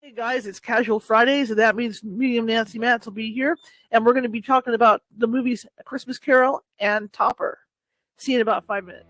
Hey guys, it's Casual Fridays, and that means Medium Nancy Matz will be here, and we're going to be talking about the movies Christmas Carol and Topper. See you in about 5 minutes.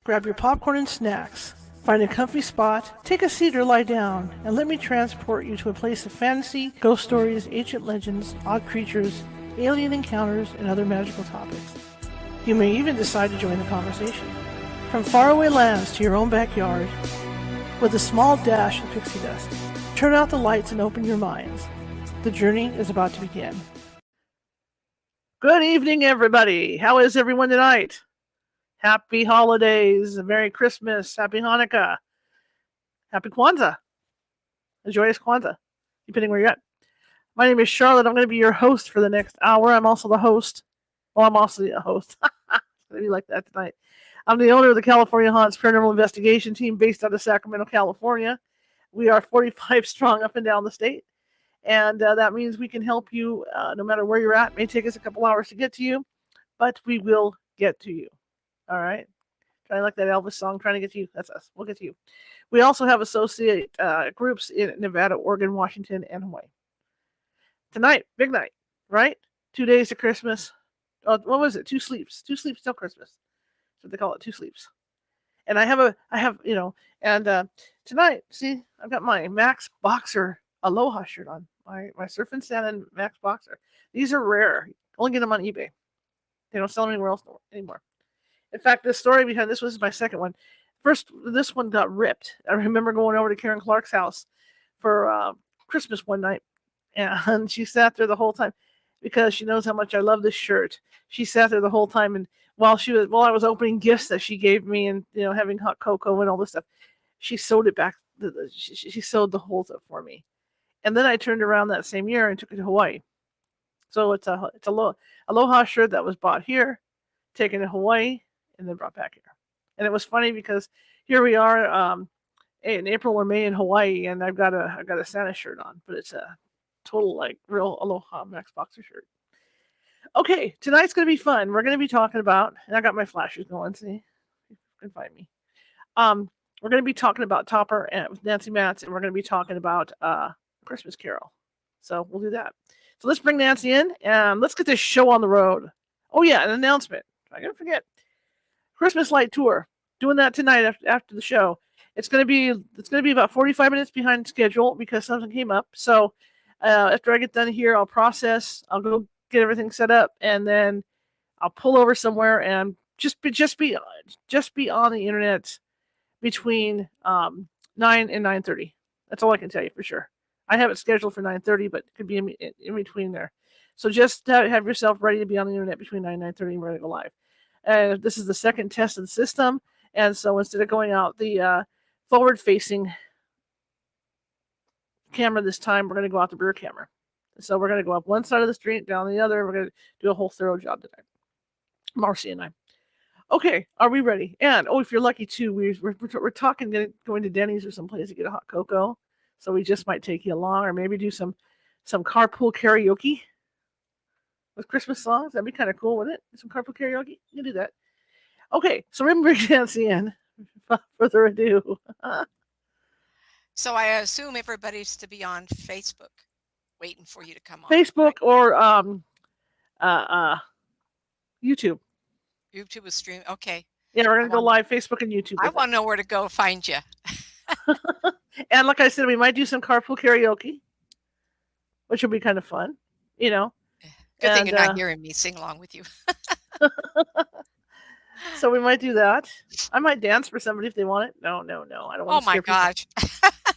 Grab your popcorn and snacks. Find a comfy spot, take a seat or lie down, and let me transport you to a place of fantasy, ghost stories, ancient legends, odd creatures, alien encounters, and other magical topics. You may even decide to join the conversation. From faraway lands to your own backyard, with a small dash of pixie dust. Turn out the lights and open your minds. The journey is about to begin. Good evening, everybody. How is everyone tonight? Happy holidays, Merry Christmas, Happy Hanukkah, Happy Kwanzaa, a joyous Kwanzaa, depending where you're at. My name is Charlotte. I'm going to be your host for the next hour. I'm also the host. Well, I'm also the host. It's going to be like that tonight. I'm the owner of the California Haunts Paranormal Investigation Team based out of Sacramento, California. We are 45 strong up and down the state. And that means we can help you no matter where you're at. It may take us a couple hours to get to you, but we will get to you. All right? Kind of like that Elvis song, trying to get to you. That's us. We'll get to you. We also have associate groups in Nevada, Oregon, Washington, and Hawaii. Tonight, big night, right? 2 days to Christmas. Oh, what was it? 2 sleeps. 2 sleeps till Christmas. That's what they call it, 2 sleeps. And I have, tonight, see, I've got my Max Boxer Aloha shirt on. My Surfing Santa Max Boxer. These are rare. Only get them on eBay. They don't sell them anywhere else anymore. In fact, the story behind this was my second one. First, this one got ripped. I remember going over to Karen Clark's house for Christmas one night, and she sat there the whole time because she knows how much I love this shirt. She sat there the whole time, and while I was opening gifts that she gave me, and having hot cocoa and all this stuff, she sewed it back. She sewed the holes up for me, and then I turned around that same year and took it to Hawaii. So it's a Aloha shirt that was bought here, taken to Hawaii, and then brought back here. And it was funny because here we are in April or May in Hawaii, and I've got a Santa shirt on, but it's a total like real Aloha Max Boxer shirt. Okay, tonight's going to be fun. We're going to be talking about, and I got my flashes going, see? You can find me. We're going to be talking about Topper with Nancy Matz, and we're going to be talking about Christmas Carol. So we'll do that. So let's bring Nancy in, and let's get this show on the road. Oh, yeah, an announcement. I'm going to forget. Christmas Light Tour. Doing that tonight after the show. It's going to be about 45 minutes behind schedule because something came up. So after I get done here, I'll process. I'll go get everything set up, and then I'll pull over somewhere and just be on the internet between 9 and 9:30. That's all I can tell you for sure. I have it scheduled for 9:30, but it could be in between there. So just have yourself ready to be on the internet between 9 and 9:30 and ready to go live. And this is the second test of the system, and so instead of going out the forward-facing camera this time, we're going to go out the rear camera. So we're going to go up one side of the street, down the other. We're going to do a whole thorough job today. Marcy and I. Okay, are we ready? And if you're lucky too, we're talking going to Denny's or someplace to get a hot cocoa. So we just might take you along, or maybe do some carpool karaoke with Christmas songs. That'd be kind of cool, wouldn't it? Some carpool karaoke. You can do that. Okay, so we're going to bring Nancy in. Without further ado. So I assume everybody's to be on Facebook, waiting for you to come on. Facebook, right? Or YouTube. YouTube is streaming. Okay. Yeah, we're going to go live Facebook and YouTube. I want to know where to go find you. And like I said, we might do some carpool karaoke, which will be kind of fun, Good thing you're not hearing me sing along with you. So we might do that. I might dance for somebody if they want it. No. I don't want to. Oh my gosh.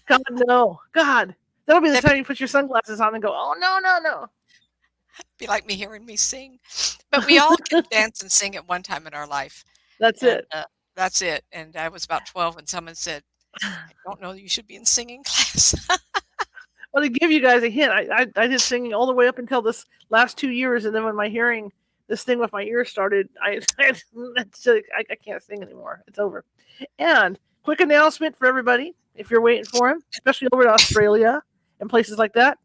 God, no. God. That'll be the time you put your sunglasses on and go, oh, no. Be like me hearing me sing. But we all can dance and sing at one time in our life. That's it. That's it. And I was about 12 when someone said, I don't know, you should be in singing class. Well, to give you guys a hint, I did singing all the way up until this last 2 years, and then when my hearing, this thing with my ears started, I can't sing anymore. It's over. And quick announcement for everybody, if you're waiting for him, especially over to Australia and places like that,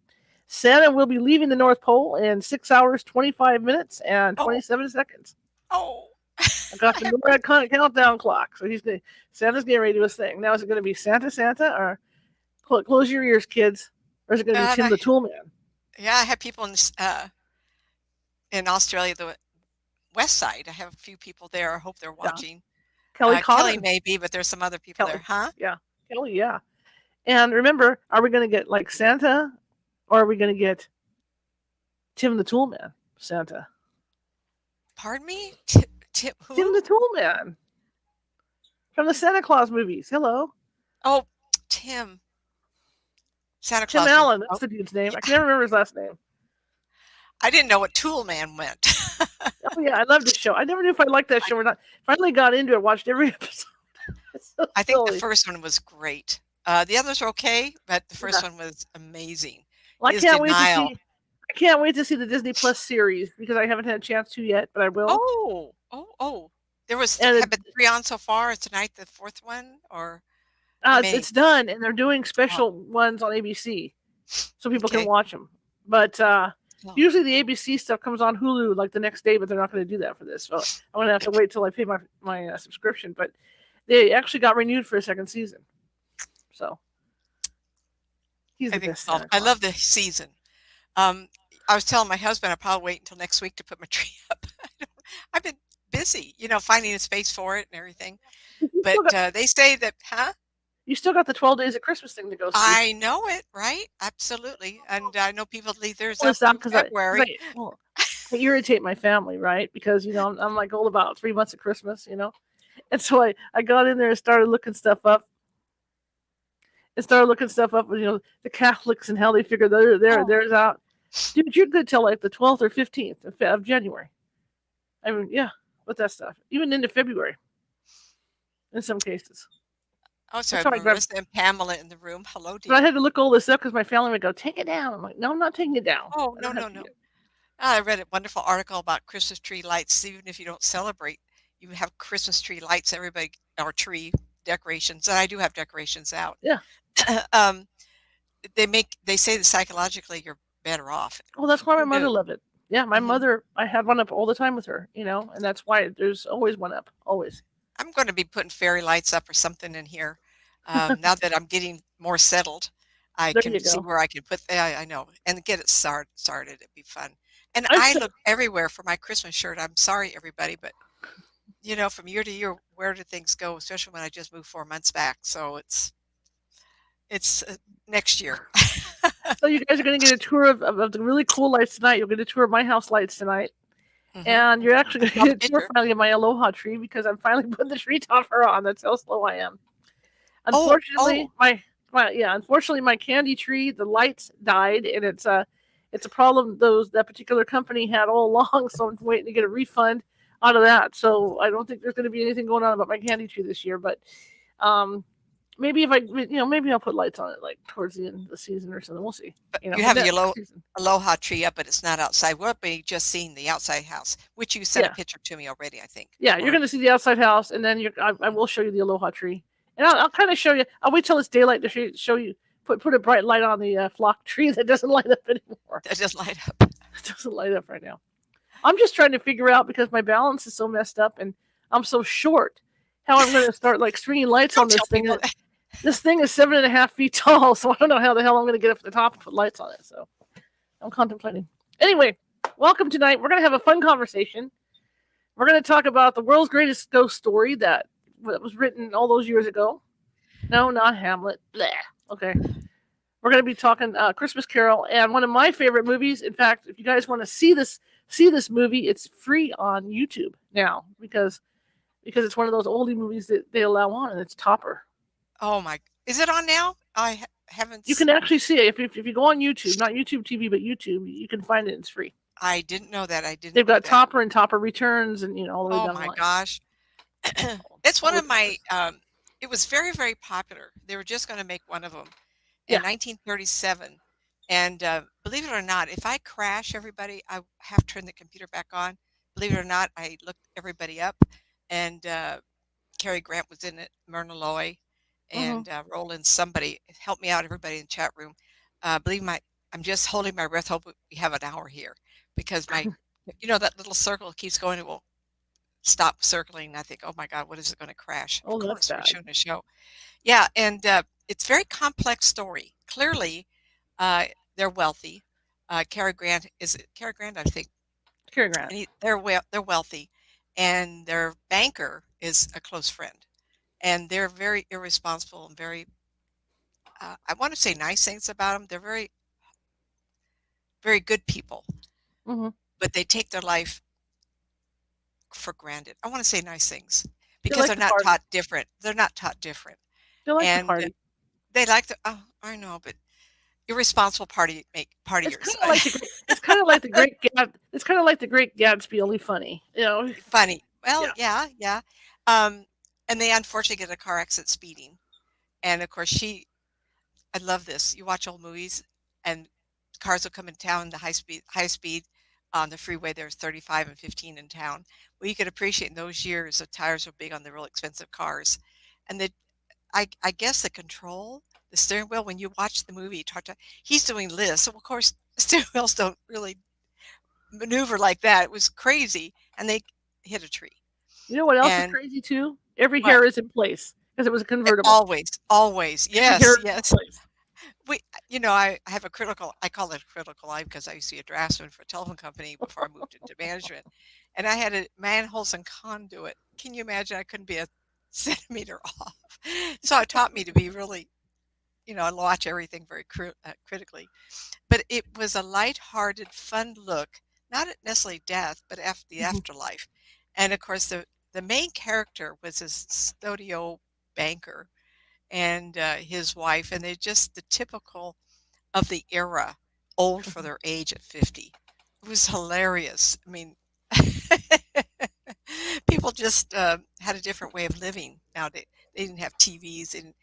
Santa will be leaving the North Pole in 6 hours, 25 minutes, and 27 seconds. Oh. I got the NORAD countdown clock. So Santa's getting ready to do his thing. Now, is it going to be Santa, or close your ears, kids, or is it going to be Tim the Toolman? Yeah, I have people in Australia, the west side. I have a few people there. I hope they're watching. Yeah. Kelly maybe, but there's some other people there, huh? Yeah, Kelly, yeah. And remember, are we going to get like Santa, or are we going to get Tim the Toolman Santa? Pardon me? Who? Tim the Toolman. from the Santa Claus movies. Hello. Oh, Tim. Santa Tim Claus movie. Allen, that's Oh, the dude's name. yeah. I can never remember his last name. I didn't know what Tool Man meant. Oh yeah, I love this show. I never knew if I liked that I, show or not. Finally got into it, watched every episode. It's so I think the silly. first one was great. The others are okay, but the first Yeah. one was amazing. Well, His denial. I can't wait to see the Disney Plus series because I haven't had a chance to yet, but I will. Oh, oh, oh. There was And have been three on so far. Is tonight the fourth one, or how many? it's done, and they're doing Oh, special ones on ABC so people can okay. watch them. But Oh, usually the ABC stuff comes on Hulu like the next day, but they're not going to do that for this. So I'm going to have to wait till I pay my subscription. But they actually got renewed for a second season. So he's I the think best so. Santa I Claus. love this season. Um, I was telling my husband I'll probably wait until next week to put my tree up. I've been busy, finding a space for it and everything. You But still got they say that, huh? you still got the 12 days of Christmas thing to go see. I know it, right? Absolutely. And I know people leave theirs Pull up this out through because February. I irritate my family, right? Because I'm like all about 3 months of Christmas, and so I got in there and started looking stuff up. The Catholics and how they figure Oh, theirs out. Dude, you're good till like the 12th or 15th of January. I mean, yeah, with that stuff, even into February in some cases. oh, That's sorry, how I grabbed. Marissa and Pamela in the room. Hello, But I dear. had to look all this up because my family would go, "Take it down." I'm like, "No, I'm not taking it down. Oh, I no, don't have no, to no. yet." I read a wonderful article about Christmas tree lights. Even if you don't celebrate, you have Christmas tree lights, everybody, or tree decorations. And I do have decorations out. Yeah. um, they say that psychologically you're better off. Well, that's why my Who mother knew? loved it. Yeah, my Hmm. mother, I had one up all the time with her, and that's why there's always one up, always. I'm going to be putting fairy lights up or something in here. Now that I'm getting more settled, I There can you see go. where I can put. I know, and get it started. It'd be fun. And I've I said, look everywhere for my Christmas shirt. I'm sorry, everybody, but from year to year, where do things go? Especially when I just moved 4 months back. So it's next year. so you guys are going to get a tour of the really cool lights tonight. You'll get a tour of my house lights tonight. Hmm. And you're actually I going to saw the get a tour picture. finally of my aloha tree because I'm finally putting the tree topper on. That's how slow I am. Oh, Unfortunately, oh, unfortunately my candy tree, the lights died, and it's a problem that particular company had all along. So I'm waiting to get a refund out of that. So I don't think there's going to be anything going on about my candy tree this year. But um, maybe if maybe I'll put lights on it like towards the end of the season or something. We'll see. you But have that your next season. aloha tree up, but it's not outside. We'll be just seeing the outside house, which you sent a Yeah, picture to me already, I think. yeah, you're Or going to see the outside house, and then I will show you the aloha tree, and I'll kind of show you. I'll wait till it's daylight to show you. Put a bright light on the flock tree that doesn't light up anymore. that just light up. It doesn't light up right now. I'm just trying to figure out because my balance is so messed up and I'm so short. How I'm going to start like stringing lights on Don't this tell thing. people that. This thing is 7.5 feet tall, so I don't know how the hell I'm going to get up to the top and put lights on it. So I'm contemplating. Anyway, welcome tonight. We're going to have a fun conversation. We're going to talk about the world's greatest ghost story that was written all those years ago. No, not Hamlet. Blah. Okay. We're going to be talking Christmas Carol and one of my favorite movies. In fact, if you guys want to see this movie, it's free on YouTube now because it's one of those oldie movies that they allow on, and it's Topper. Oh my! Is it on now? I haven't. You can actually see it if you go on YouTube, not YouTube TV, but YouTube. You can find it. It's free. I didn't know that. I didn't They've know got that. Topper and Topper Returns, and all the way Oh down the my line. gosh! It's one All the of my. Toppers. It was very, very popular. They were just going to make one of them in Yeah. 1937, and believe it or not, if I crash everybody, I have to turn the computer back on. Believe it or not, I looked everybody up, and Cary Grant was in it, Myrna Loy, Hmm. and Roland. Somebody help me out, everybody in the chat room. I'm just holding my breath. Hope we have an hour here because that little circle keeps going. It will stop circling. I think, oh my God, what is it going to crash? Of Oh, that's course, we're bad. shooting a show. Yeah, and it's very complex story. Clearly, uh, they're wealthy. Cary Grant is it Cary Grant, I think, Cary Grant. and they're wealthy, and their banker is a close friend, and they're very irresponsible and very. I want to say nice things about them. They're very, very good people, Hmm. but they take their life for granted. I want to say nice things, They because like they're to not party. taught different. They're not taught different. They like to And party. they like to, oh, I know, but irresponsible It's kind partiers. of like the great. It's kind of like the Great It's kind of like the Great Gatsby, only funny. You know. Funny. Well, Yeah. yeah, yeah. Um, and they unfortunately get a car accident speeding. And of course, I love this. You watch old movies, and cars will come in town, the high speed on the freeway. There's 35 and 15 in town. Well, you could appreciate in those years the tires were big on the real expensive cars, and I guess the control, the steering wheel. When you watch the movie, you talk to he's doing this, so of course the steering wheels don't really maneuver like that. It was crazy, and they hit a tree. You know what else is And crazy too? Every what? hair is in place because it was a convertible. Always, always, Every hair yes, is in yes. place. We I have a critical I call it a critical eye because I used to be a draftsman for a telephone company before I moved into management, and I had a manholes and conduit. Can you imagine? I couldn't be a centimeter off. So it taught me to be really, watch everything very critically. But it was a lighthearted, fun look, not at necessarily death, but after the Mhm. afterlife. And of course, the main character was this studio banker and his wife, and they're just the typical of the era, old for Mhm. their age at 50. It was hilarious. I mean, people just had a different way of living nowadays. They didn't have TVs, and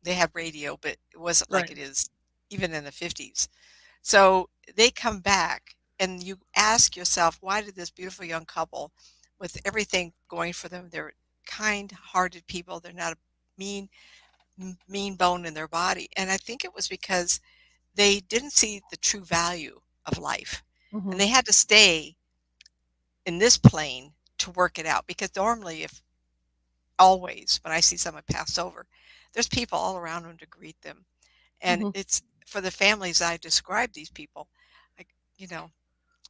they had radio, but it wasn't like Right. it is even in the 50s. So they come back, and you ask yourself, why did this beautiful young couple, with everything going for them, they're kind-hearted people, they're not a mean mean bone in their body. And I think it was because they didn't see the true value of life. And Mhm. they had to stay in this plane to work it out. Because normally, if always, when I see someone pass over, there's people all around them to greet them. And Mhm. it's for the families I describe these people, like, you know,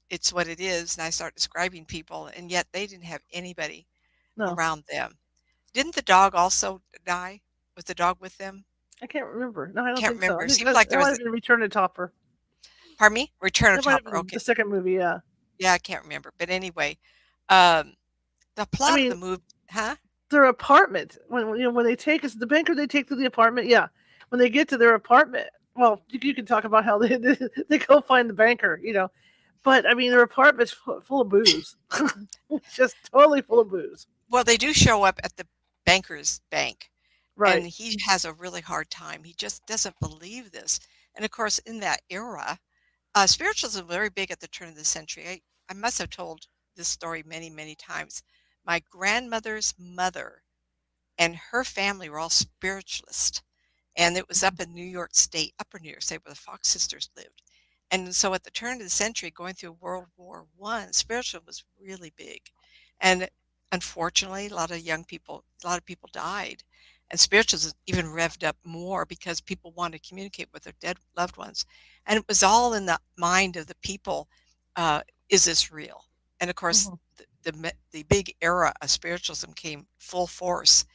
it's what it is. And I start describing people, and yet they didn't have anybody No, around them. Didn't the dog also die? Was the dog with them? I can't remember. No, I don't Can't think so. I remember. It think seems like that there might was have been Return to Topper. pardon me? Return of That might have Topper, been okay. the second movie. Yeah. Yeah, I can't remember, but anyway, um, the I plot of the mean, movie. Huh? their apartment when they take us the banker they take to the apartment. Yeah. When they get to their apartment, well, you can talk about how they go find the banker. But I mean, their apartment's full of booze. It's just totally full of booze. Well, they do show up at the banker's bank, and Right. he has a really hard time. He just doesn't believe this. And of course, in that era, spiritualism was very big at the turn of the century. I must have told this story many, many times. My grandmother's mother and her family were all spiritualists. And it was Mhm. up in New York State, upper New York State, where the Fox sisters lived. And so at the turn of the century, going through World War I, spiritualism was really big. And unfortunately, a lot of people died. And spiritualism even revved up more because people wanted to communicate with their dead loved ones. And it was all in the mind of the people. Uh, is this real? And of course, Mhm. the big era of spiritualism came full force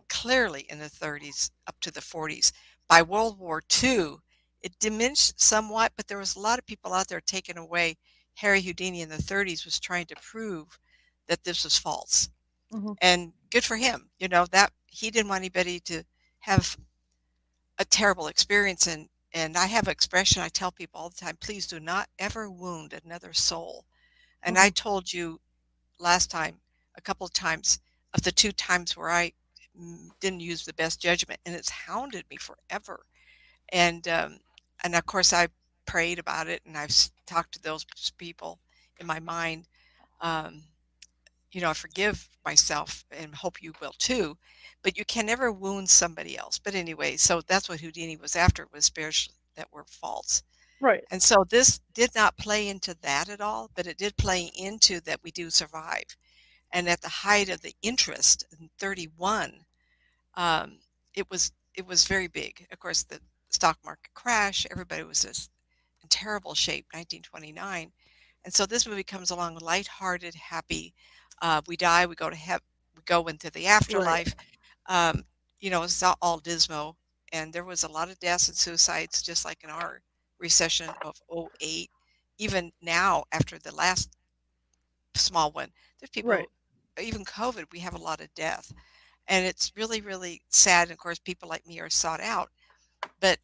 clearly in the 30s up to the 40s. By World War II, it diminished somewhat, but there was a lot of people out there taken away. Harry Houdini in the 30s was trying to prove that this was false. Mhm. And good for him, that he didn't want anybody to have a terrible experience. And I have an expression I tell people all the time, please do not ever wound another soul. And I Mhm. told you last time, a couple of times, of the two times where I didn't use the best judgment, and it's hounded me forever. And of course, I prayed about it, and I've talked to those people in my mind. Um, I forgive myself and hope you will too. But you can never wound somebody else. But anyway, so that's what Houdini was after, was spirits that were false. Right. And so this did not play into that at all, but it did play into that we do survive. And at the height of the interest in 31, um, it was very big. Of course, the stock market crash, everybody was just in terrible shape, 1929. And so this movie comes along lighthearted, happy. We die, we go to heaven, we go into the Right. afterlife. Um, it's all dismal. And there was a lot of deaths and suicides, just like in our recession of '08. Even now, after the last small one, there's Right. people. even COVID, we have a lot of death, and it's really, really sad. And of course, people like me are sought out. But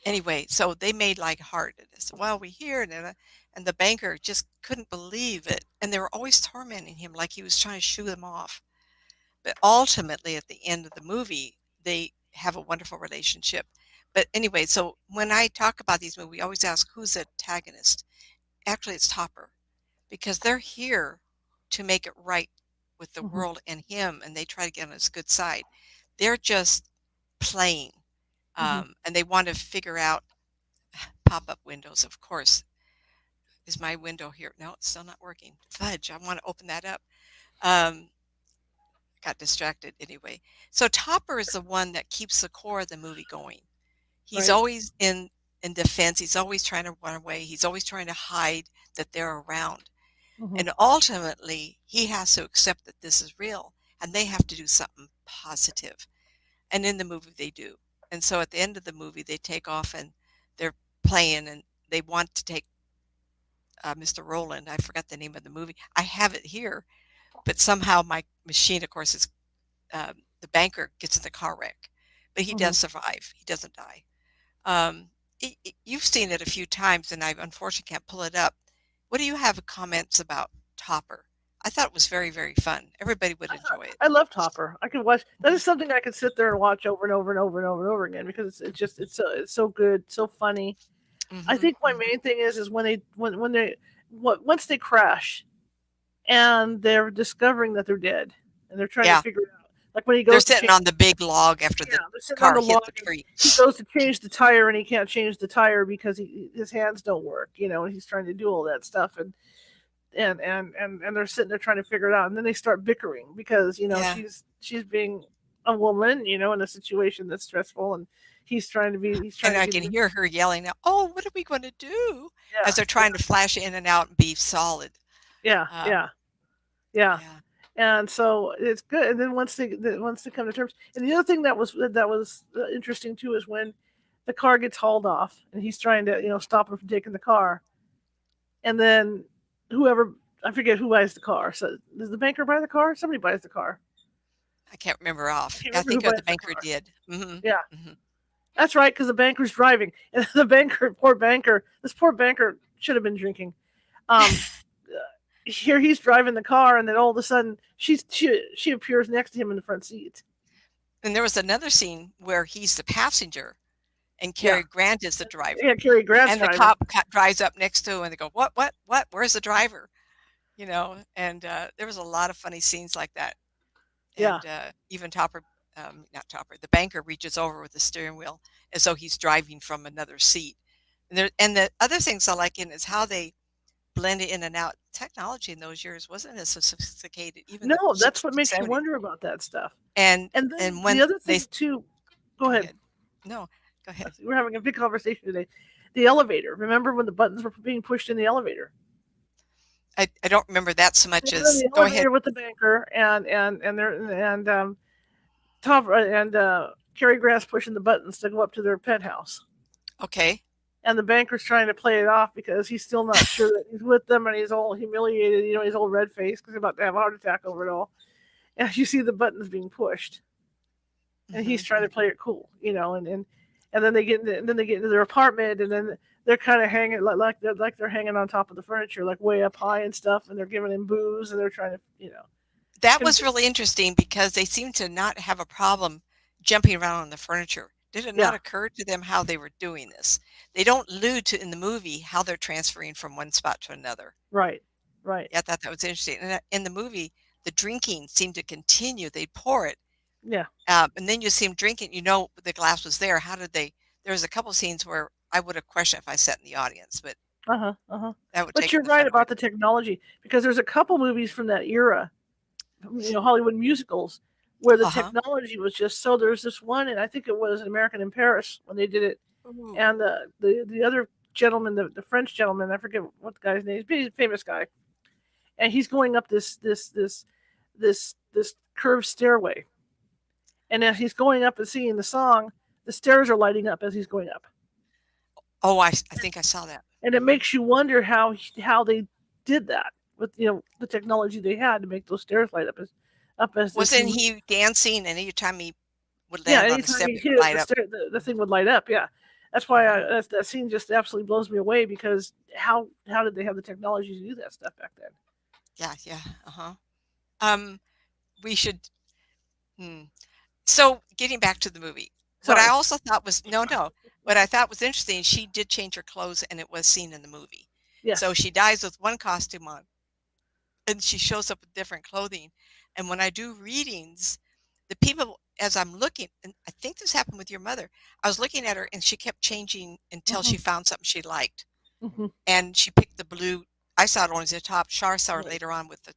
anyway, so they made lighthearted. I said, well, we hear it, and the banker just couldn't believe it, and they were always tormenting him like he was trying to shoo them off. But ultimately, at the end of the movie, they have a wonderful relationship. But anyway, so when I talk about these movies, we always ask who's the antagonist. Actually, it's Topper, because they're here to make it right with the Mhm. world and him, and they try to get on his good side. They're just playing, Mhm. and they want to figure out pop-up windows. Of course, is my window here? No, it's still not working. Fudge! I want to open that up. Um, got distracted anyway. So Topper is the one that keeps the core of the movie going. He's Right. always in defense. He's always trying to run away. He's always trying to hide that they're around. Mhm. And ultimately, he has to accept that this is real, and they have to do something positive. And in the movie, they do. And so at the end of the movie, they take off and they're playing, and they want to take Mr. Roland. I forgot the name of the movie. I have it here, but somehow my machine, of course, is the banker gets in the car wreck, but he Mhm. does survive. He doesn't die. Um, you've seen it a few times, and I unfortunately can't pull it up. What do you have comments about Topper? I thought it was very, very fun. Everybody would enjoy it. I love Topper. I could watch. That Mhm, is something I could sit there and watch over and over and over and over and over again because it's so good, so funny. I mhm, think my mhm. main thing is when they once they crash and they're discovering that they're dead and they're trying to Yeah, figure it out. Like when he they're goes to sitting change. on the big log after Yeah, the they're sitting on car the hit log the and tree. he goes to change the tire and he can't change the tire because his hands don't work. And he's trying to do all that stuff and they're sitting there trying to figure it out and then they start bickering because Yeah, she's being a woman in a situation that's stressful and he's trying and to I be can the hear her yelling out, "Oh, what are we going to do?" yeah As they're trying to flash in and out and be solid. yeah Um, yeah yeah yeah, and so it's good and then once they come to terms and the other thing that was interesting too is when the car gets hauled off and he's trying to stop him from taking the car and then whoever I forget who buys the car so does the banker buy the car somebody buys the car I can't remember I off. can't I remember who think the buys the banker car did. Hmm. yeah. Hmm. That's right, because the banker's driving, and the this poor banker should have been drinking. Um, Here he's driving the car, and then all of a sudden she appears next to him in the front seat. And there was another scene where he's the passenger and Yeah, Cary Grant is the yeah, driver. Cary Grant's And the driving. cop drives up next to him and they go, what? Where's the driver? And there was a lot of funny scenes like that. Yeah, And even Topper, not Topper, the banker reaches over with the steering wheel as though he's driving from another seat. And the other things I like in is how they blend it in and out. Technology in those years wasn't as sophisticated, even no, the that's 60s what and makes you 70s. wonder about that stuff. And And then and the when other they thing too. Go go ahead. ahead. No, go ahead. We're having a big conversation today. The elevator. Remember when the buttons were being pushed in the elevator? I don't remember that so much They're in as the go ahead. elevator with the banker, and they're and Tom and Cary Grant's pushing the buttons to go up to their penthouse. Okay. And the banker's trying to play it off because he's still not sure that he's with them and he's all humiliated, he's all red faced because he's about to have a heart attack over it all. And you see the buttons being pushed and he's Hmm. trying to play it cool, and then they get into their apartment and then they're kind of hanging like they're hanging on top of the furniture, like way up high and stuff, and they're giving him booze and they're trying to, That was convince. really interesting because they seemed to not have a problem jumping around on the furniture. Did it not Yeah, occur to them how they were doing this? They don't allude to in the movie how they're transferring from one spot to another. right, right. Yeah, I thought that was interesting. And in the movie, the drinking seemed to continue. They'd pour it, Yeah. and then you see them drinking. You know the glass was there. How did they? There was a couple scenes where I would have questioned if I sat in the audience, but Uh-huh. Uh-huh. that would But take you're the right fun away. about the technology because there's a couple movies from that era, Hollywood musicals, where the Uh huh. technology was just so. There's this one, and I think it was American in Paris when they did it, Ooh. and the other gentleman, the French gentleman, I forget what the guy's name is, but he's a famous guy, and he's going up this curved stairway, and as he's going up and singing the song, the stairs are lighting up as he's going up, Oh, I think I saw that. and it Hmm. makes you wonder how they did that with the technology they had to make those stairs light up as if Wasn't you he dancing and anytime he would yeah, land on a anytime step, you it hit would it, light up? the thing would light up. Yeah, that's why Hmm. that scene just absolutely blows me away because how did they have the technology to do that stuff back then? Yeah, yeah. Uh-huh. Um, we should. Hmm. So getting back to the movie, what I Sorry. also thought was no, no. What I thought was interesting, she did change her clothes, and it was seen in the movie. So Yes. she dies with one costume on, and she shows up with different clothing. And when I do readings, the people, as I'm looking, and I think this happened with your mother, I was looking at her, and she kept changing until Mhm. she found something she liked, Mhm. and she picked the blue. I saw it only as a top. Shar saw her Right. later on with the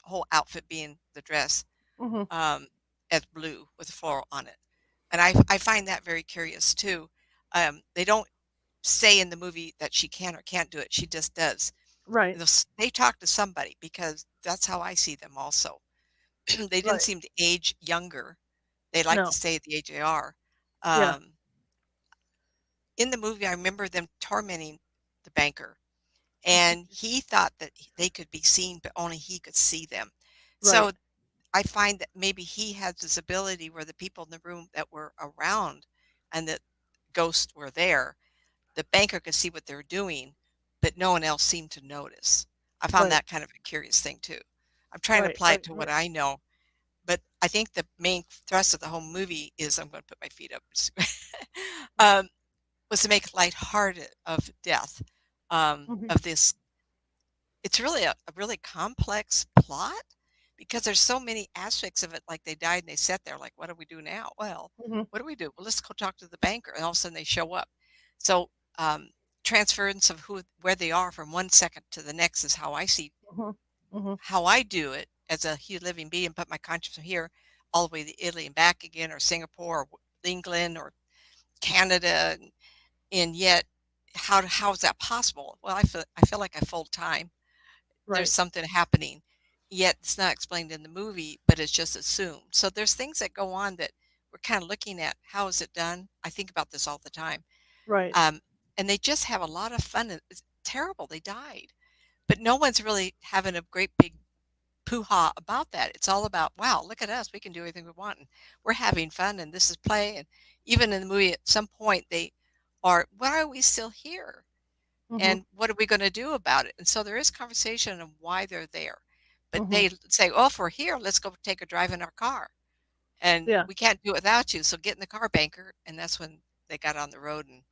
whole outfit being the dress Mhm. um, as blue with a floral on it. And I find that very curious too. They don't say in the movie that she can or can't do it. She just does. Right. They talk to somebody because that's how I see them also. They didn't Right. seem to age younger. They like to No. stay at the age they are. Yeah. Um, in the movie, I remember them tormenting the banker, and he thought that they could be seen, but only he could see them. Right. So I find that maybe he has this ability where the people in the room that were around and the ghosts were there, the banker could see what they were doing, but no one else seemed to notice. I found Right. that kind of a curious thing too. I'm trying to Right. apply it Right. to what Right. I know, but I think the main thrust of the whole movie is I'm going to put my feet up. um, was to make lighthearted of death, Mhm. of this. It's really a really complex plot because there's so many aspects of it. Like they died and they sat there, like, what do we do now? Well, Mhm. what do we do? Well, let's go talk to the banker, and all of a sudden they show up. So transference of where they are from one second to the next is how I see Mhm. Mhm. how I do it as a living being. Put my conscience from here all the way to Italy and back again, or Singapore, or England, or Canada, and yet how is that possible? Well, I feel like I fold time. There's Right. something happening, yet it's not explained in the movie, but it's just assumed. So there's things that go on that we're kind of looking at. How is it done? I think about this all the time. Right. Um, and they just have a lot of fun. It's terrible. They died, but no one's really having a great big poo-ha about that. It's all about, wow, look at us. We can do anything we want. And we're having fun and this is play. And even in the movie, at some point, they are, why are we still here? Mhm. And what are we going to do about it? And so there is conversation on why they're there. But Mhm. they say, oh, if we're here, let's go take a drive in our car. And Yeah. we can't do it without you. So get in the car, banker. And that's when they got on the road and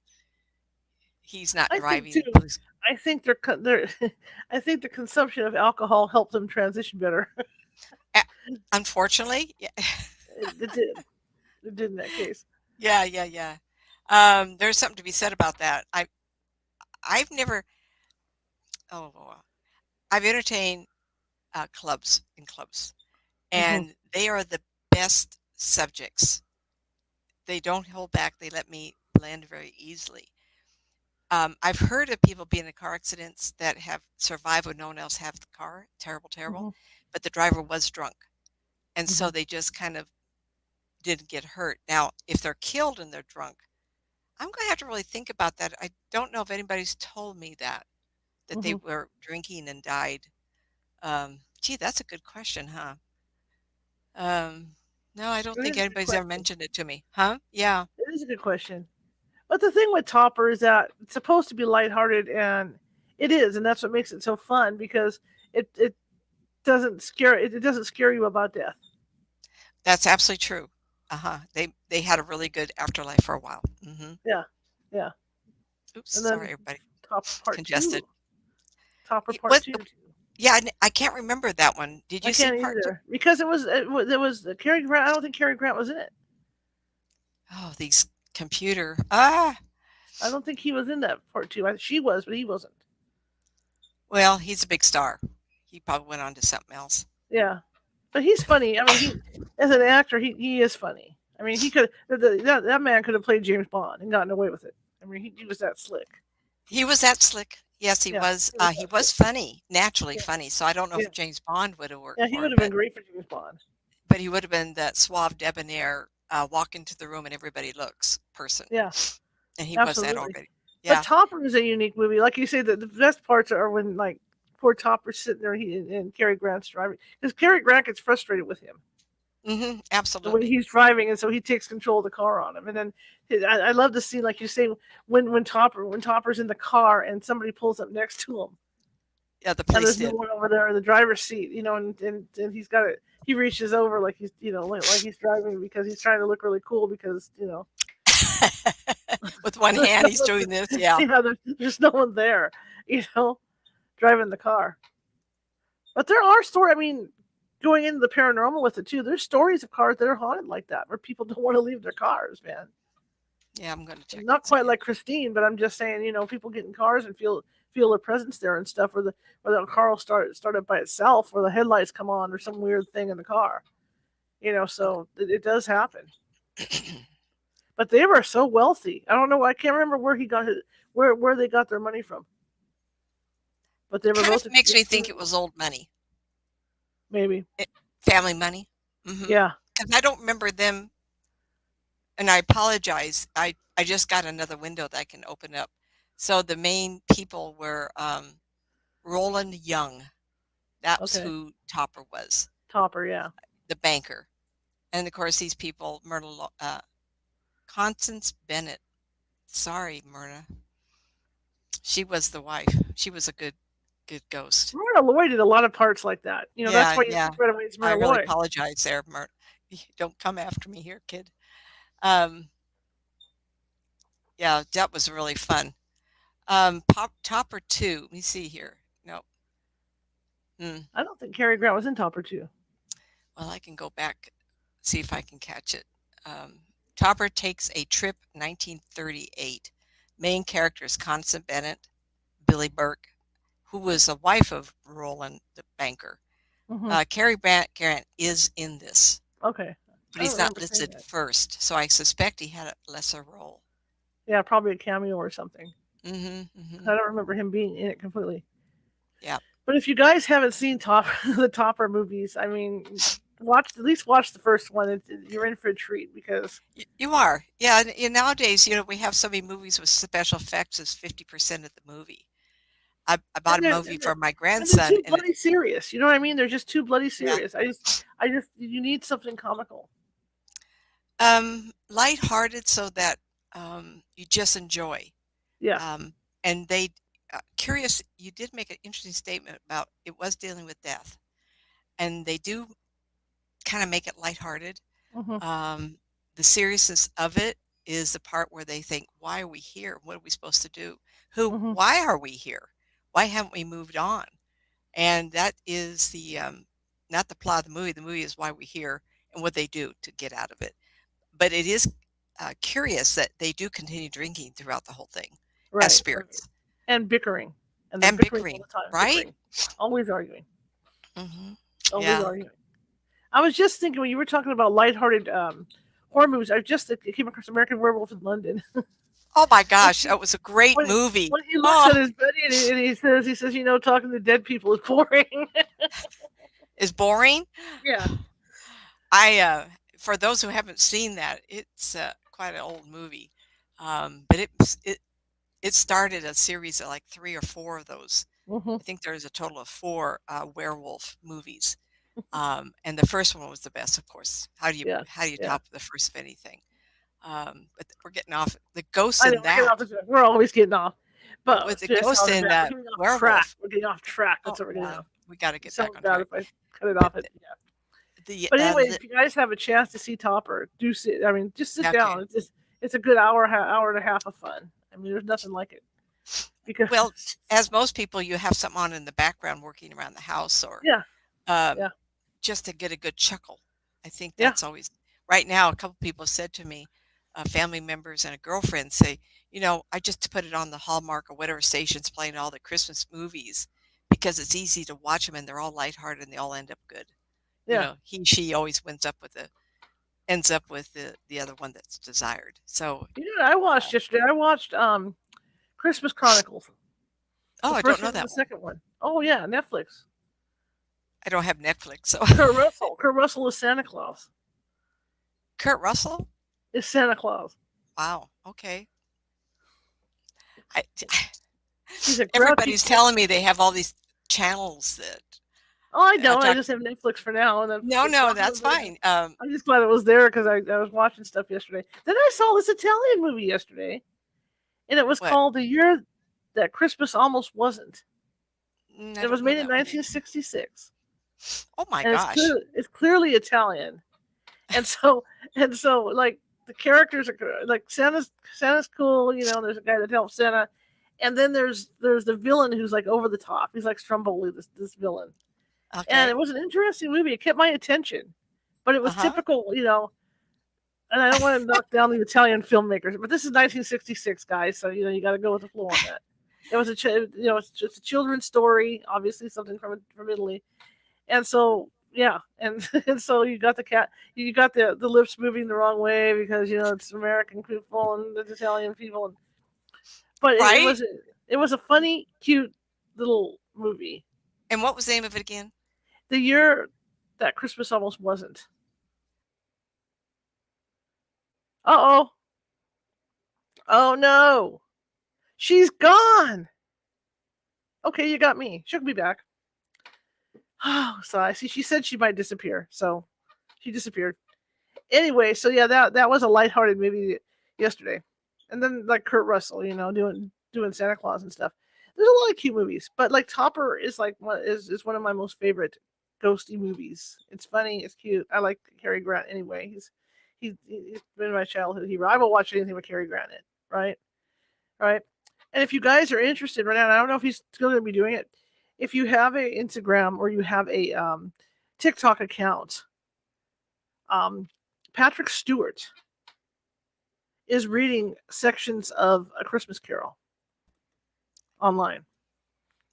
he's not I think driving. too. The police. I think they're I think the consumption of alcohol helped them transition better. A- Unfortunately, yeah. It did. It did in that case. Yeah, yeah, yeah. There's something to be said about that. I've never, oh, well, I've entertained clubs, Mhm. and they are the best subjects. They don't hold back. They let me blend very easily. I've heard of people being in car accidents that have survived when no one else have the car. Terrible, terrible. Mhm. But the driver was drunk, and so Mhm. they just kind of didn't get hurt. Now, if they're killed and they're drunk, I'm going to have to really think about that. I don't know if anybody's told me that they Mhm. were drinking and died. Gee, that's a good question, huh? No, I don't It think is a good anybody's ever question. mentioned it to me. Huh? Yeah. It is a good question. But the thing with Topper is that it's supposed to be lighthearted, and it is, and that's what makes it so fun because it it doesn't scare you about death. That's absolutely true. Uh-huh. They had a really good afterlife for a while. Yeah, yeah. Oops, And sorry, then everybody. Topper Part Congested. Two, Topper Part What? Two. Yeah, I can't remember that one. Did I you see can't part two? either because it was Cary Grant. I don't think Cary Grant was in it. Oh, these computer. Ah, I don't think he was in that Part Two. She was, but he wasn't. well, he's a big star. He probably went on to something else. Yeah, but he's funny. I mean, he as an actor, he is funny. I mean, he could that man could have played James Bond and gotten away with it. I mean, he was that slick. He was that slick. Yes, he Yeah, was. he was He that was slick. funny, naturally Yeah, funny. So I don't know yeah, if James Bond would have yeah. worked He for would him, have been great for James Bond. but he would have been that suave, debonair, walk into the room and everybody looks person, Yeah, and he was that absolutely. already. But Yeah. Topper is a unique movie. Like you say, the best parts are when like poor Topper's sitting there, and Cary Grant's driving because Cary Grant gets frustrated with him the way Absolutely. he's driving, and so he takes control of the car on him. And then I love to see, like you say, when Topper's in the car and somebody pulls up next to him, Yeah, the and police there's no did. one over there in the driver's seat, and he's got it. He reaches over like he's like he's driving because he's trying to look really cool because With one there's hand, no he's one, doing this. Yeah. there's no one there, you know, driving the car. But there are stories. I mean, going into the paranormal with it too. There's stories of cars that are haunted like that, where people don't want to leave their cars, man. Yeah, I'm going to check Not and see quite it. like Christine, but I'm just saying, people get in cars and feel their presence there and stuff, where the car will start up by itself, or the headlights come on, or some weird thing in the car. So it does happen. Okay. But they were so wealthy. I don't know. I can't remember where he got where they got their money from. But they were Kind of both makes me think it was old money, maybe. family money. Yeah. Because I don't remember them, and I apologize. I just got another window that I can open up. So the main people were Roland Young. That's Okay. who Topper was, Topper. Yeah. the banker. And of course, these people, Myrna, Constance Bennett. Sorry, Myrna. She was the wife. She was a good ghost. Myrna Loy did a lot of parts like that. That's Yeah, why you yeah. think right away it's I Myrna really Loy. apologize there, Myrna. Don't come after me here, kid. Um, yeah, that was really fun. Topper 2. Let me see here. No. I don't think Cary Grant was in Topper 2. Well, I can go back, see if I can catch it. Topper Takes a Trip, 1938. Main characters Constance Bennett, Billy Burke, who was the wife of Roland, the banker. Mm-hmm. Cary Grant is in this, Okay. but I don't he's not remember seeing listed that. first, so I suspect he had a lesser role. Yeah, probably a cameo or something. Mm-hmm. I don't remember him being in it completely. Yeah. But if you guys haven't seen the Topper movies, I mean, at least watch the first one. You're in for a treat because You are. Yeah, and nowadays, we have so many movies with special effects as 50% of the movie. I bought and a they're, movie and for they're my and they're grandson, too and bloody serious. You know what I mean? They're just too bloody yeah, serious. I just you need something comical. lighthearted so that you just enjoy. Yeah. And they curious. You did make an interesting statement about it was dealing with death, and they do kind of make it lighthearted. Mm-hmm. The seriousness of it is the part where they think, "Why are we here? What are we supposed to do? Mm-hmm. Why are we here? Why haven't we moved on?" And that is the not the plot of the movie. The movie is why we're here and what they do to get out of it. But it is curious that they do continue drinking throughout the whole thing as Right. spirits And bickering, and they're and bickering all bickering, the time. right? Bickering, always arguing, Hmm. always Yeah. arguing. I was just thinking when you were talking about lighthearted horror movies. I just came across American Werewolf in London. Oh my gosh, that was a great when, movie. when he looks Oh, at his buddy and he says, talking to dead people is boring. it's boring. Yeah. I for those who haven't seen that, it's quite an old movie, but it started a series of like 3 or 4 of those. Mm-hmm. I think there's a total of 4 werewolf movies, and the first one was the best, of course. Yeah. How do you Yeah. top the first of anything? But we're getting off the ghosts I know in that. we're always getting off, But but with the just ghost sounded in bad. We're getting off track. werewolf, We're getting off track. oh That's what we're getting yeah, off. we got to It get back sounds on bad track. if I cut it But off. Yeah. the But anyway, if you guys have a chance to see Topper, do sit. I mean, just sit down. okay. It's a good hour and a half of fun. I mean, there's nothing like it because Well, as most people, you have something on in the background working around the house, or yeah, um, yeah, just to get a good chuckle. I think yeah, that's always right now. A couple people said to me, family members and a girlfriend say, I just put it on the Hallmark or whatever station's playing all the Christmas movies because it's easy to watch them and they're all lighthearted and they all end up good. yeah. She always ends up with the other one that's desired. So, You know what I watched yesterday? I watched Christmas Chronicles, oh, the I don't first know one and that the one. second one. Oh yeah, Netflix. I don't have Netflix, so Kurt Russell. Kurt Russell is Santa Claus. Kurt Russell. Is Santa Claus. Wow. Okay. I, He's a grouchy. everybody's telling me they have all these channels that Oh, I don't. I talk. just have Netflix for now, and No, it's no, talking that's about it. fine. I'm just glad it was there because I was watching stuff yesterday. Then I saw this Italian movie yesterday, and it was What? called The Year That Christmas Almost Wasn't. I It was don't know made in that one. 1966, Oh my and gosh. it's clearly Italian, and so like the characters are like Santa's cool, There's a guy that helps Santa, and then there's the villain who's like over the top. He's like Stromboli, this villain, and it Okay. was an interesting movie. It kept my attention, but it was Uh-huh. typical. And I don't want to knock down the Italian filmmakers, but this is 1966, guys. So you got to go with the flow on that. It was it's just a children's story, obviously something from Italy, and so yeah, and and so you got the cat, you got the lips moving the wrong way because it's American people and it's Italian people, but Right? it was a funny, cute little movie. And what was the name of it again? The year that Christmas almost wasn't. Uh oh. Oh no. She's gone. Okay, you got me. She'll be back. Oh, so I see. She said she might disappear, so she disappeared. Anyway, so yeah, that was a lighthearted movie yesterday, and then like Kurt Russell, doing Santa Claus and stuff. There's a lot of cute movies, but like Topper is like is one of my most favorite ghosty movies. It's funny, it's cute. I like Cary Grant anyway. He's been my childhood hero. I will watch anything with Cary Grant in it, right? Right. And if you guys are interested right now, I don't know if he's still going to be doing it. If you have a Instagram or you have a TikTok account, um, Patrick Stewart is reading sections of A Christmas Carol online.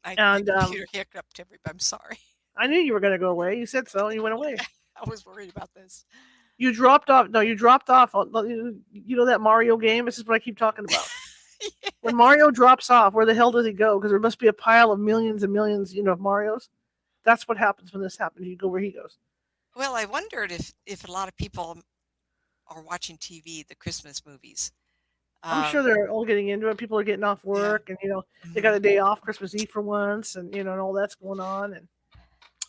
My And computer hiccuped everybody. I'm sorry. I knew you were going to go away. You said so, and you went away. I was worried about this. You dropped off. No, you dropped off. You know that Mario game? This is what I keep talking about. When Mario drops off, where the hell does he go? Because there must be a pile of millions and millions, of Marios. That's what happens when this happens. You go where he goes. Well, I wondered if a lot of people are watching TV, the Christmas movies. I'm sure they're all getting into it. People are getting off Yeah. work, and they got Mhm. a day off Christmas Eve for once, and and all that's going on. And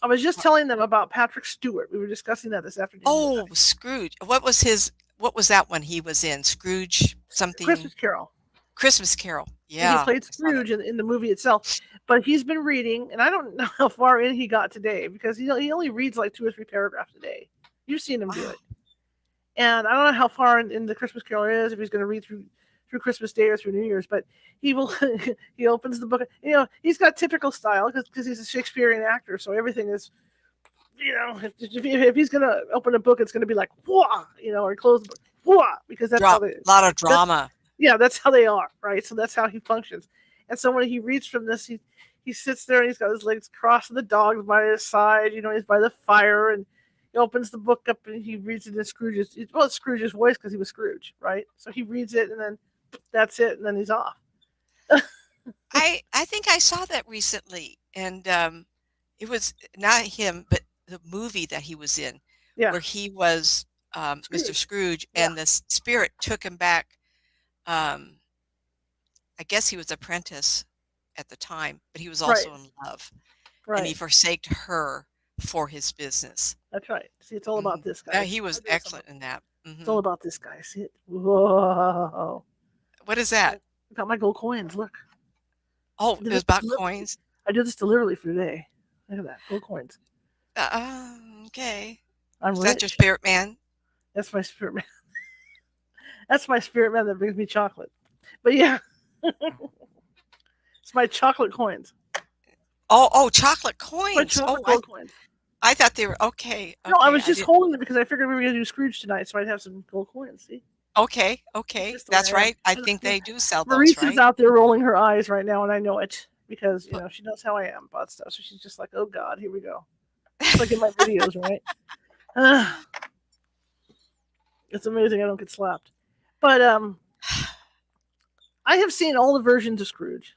I was just telling them about Patrick Stewart. We were discussing that this afternoon. Oh, Scrooge. What was that one he was in? Scrooge something. Christmas Carol. Christmas Carol. And he Yeah, played I saw that. Scrooge in the movie itself. But he's been reading, and I don't know how far in he got today because he only reads like 2 or 3 paragraphs a day. You've seen him do Wow. it. And I don't know how far in the Christmas Carol is, if he's going to read through Christmas Day or through New Year's, but he will. He opens the book. He's got typical style because he's a Shakespearean actor, so everything is. If he's going to open a book, it's going to be like whoa, or close the book, whoa, because that's how they. Lot of That's drama. yeah, that's how they are, right? So that's how he functions. And so when he reads from this, he sits there and he's got his legs crossed and the dog's by his side. He's by the fire and he opens the book up and he reads it in Scrooge's. Well, it's Scrooge's voice because he was Scrooge, right? So he reads it and then that's it, and then he's off. I think I saw that recently, and it was not him, but the movie that he was in, Yeah, where he was Mr. Scrooge. Scrooge, Yeah, and the spirit took him back. Um, I guess he was apprentice at the time, but he was right, also in love, and he right. forsaked her for his business. That's right. See, it's all about this, Yeah, guys. he was excellent in that. It's all about this, guys. See it? Whoa! What is that? I got my gold coins. Look, Oh, I it did was this about deliberately. coins. I did this deliberately for today. Look at that, gold coins. Okay. I'm Is that your rich. spirit man? That's my spirit man. That's my spirit man that brings me chocolate. But yeah, it's my chocolate coins. Oh, chocolate My coins. Oh, chocolate gold coins. I thought they were okay. No, I Okay, was I just did. holding it because I figured we were going to do Scrooge tonight, so I'd have some gold coins. See, Okay, it's okay, just the way that's I am. right. I think they do sell those, Maurice is right? out there rolling her eyes right now, and I know it because But she knows how I am about stuff. So she's just like, "Oh God, here we go." It's like in my videos, right? Uh, it's amazing I don't get slapped. But I have seen all the versions of Scrooge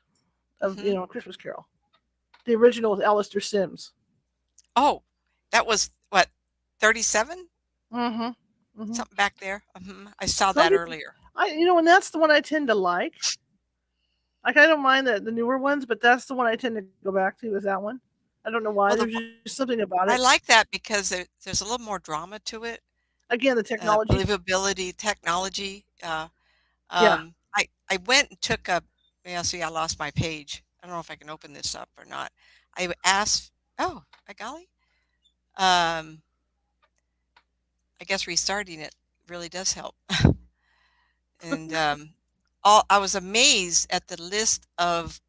of mhm. Christmas Carol. The original with Alistair Sims. Oh, that was what, 37? Mm-hmm. Mm-hmm. Something back there. I saw Some that people, earlier. and that's the one I tend to like. Like, I don't mind the newer ones, but that's the one I tend to go back to. Is that one? I don't know why. Well, There's just something about it. I like that because there's a little more drama to it, Again, the technology. believability, technology. Yeah. I went and took a. Yeah, see, I lost my page. I don't know if I can open this up or not. I asked. Oh, by golly. Um, I guess restarting it really does help. And I was amazed at the list of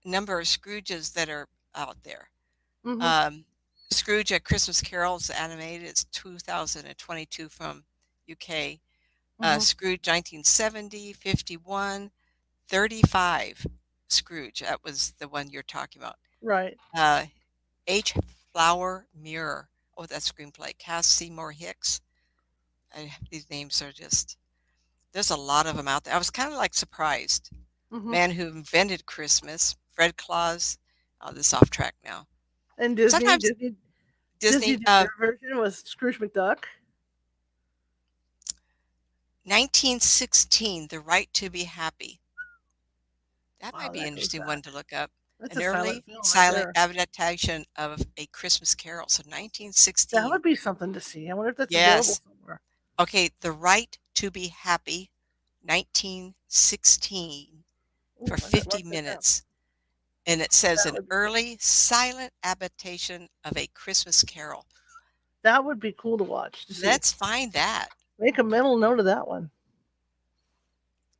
number of Scrooges that are out there. Mhm. Um, Scrooge at Christmas Carol is animated. It's 2022 from UK. Mhm. Scrooge 1970, 51, 35. Scrooge. That was the one you're talking about. Right. Uh, H. Flower Mirror. Oh, that screenplay. Cass Seymour Hicks. These names are just, there's a lot of them out there. I was kind of like surprised. Mhm. Man Who Invented Christmas. Fred Claus. Oh, this is off track now. And Disney, Sometimes Disney, Disney Disney, did their version with Scrooge McDuck. 1916, The Right to Be Happy. That Wow, might be that an goes interesting back. one to look up. That's An a silent early film right silent there. adaptation of A Christmas Carol. So That 1916. would be something to see. I wonder if that's available Yes. somewhere. Okay, The Right to Be Happy, 1916, for Ooh, I got to 50 mark that down. minutes. And it says That an would be cool. early silent adaptation of A Christmas Carol. That would be cool to watch to see. Let's find that. Make a mental note of that one.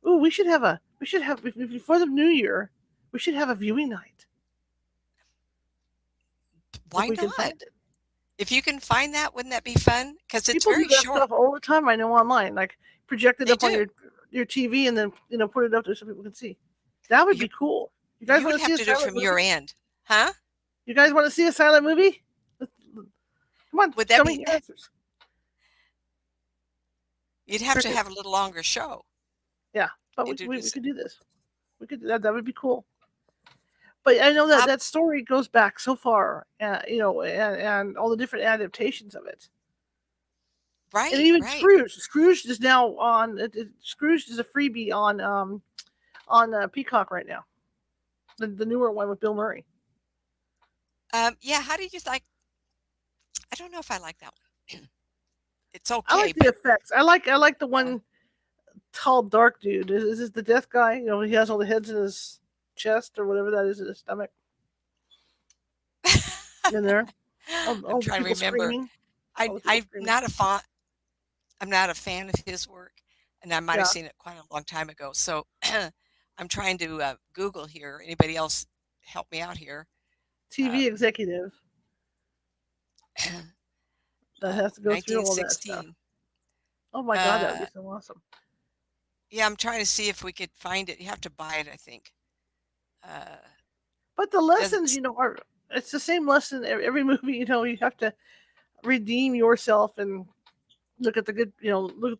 Ooh, we should have before the new year. We should have a viewing night if Why we can find not? it. If you can find that, wouldn't that be fun? Because it's People do very that short. stuff all the time. I know online, like project it They up on do. your TV and then put it up there so people can see. That would You be cool. You guys you want would to see have a to do it silent from your movie? end. Huh? You guys want to see a silent movie? Come on, Would that tell me be your answers. you'd have to have a Crickets. little longer show. Yeah, but we Introduce it. could do this. We could do that. That would be cool. But I know that How that story goes back so far, and all the different adaptations of it. And right, even right. Scrooge. Scrooge is now on. Scrooge is a freebie on Peacock right now. The newer one with Bill Murray. Yeah, how did you like I don't know if I like that one. It's I okay, like the but effects. I like the one tall dark dude. Is this the death guy? He has all the heads in his chest or whatever that is in his stomach in there. I'm All the trying to people remember. screaming. All I the people I'm screaming. not a fan I'm not a fan of his work, and I might have Yeah. seen it quite a long time ago. So I'm trying to Google here. Anybody else help me out here? TV Um, executive that has to go through all that stuff. 1916. Oh my god, that would be Uh, so awesome. yeah, I'm trying to see if we could find it. You have to buy it, I think. Uh, But the doesn't lessons, are it's the same lesson every movie. You have to redeem yourself and look at the good.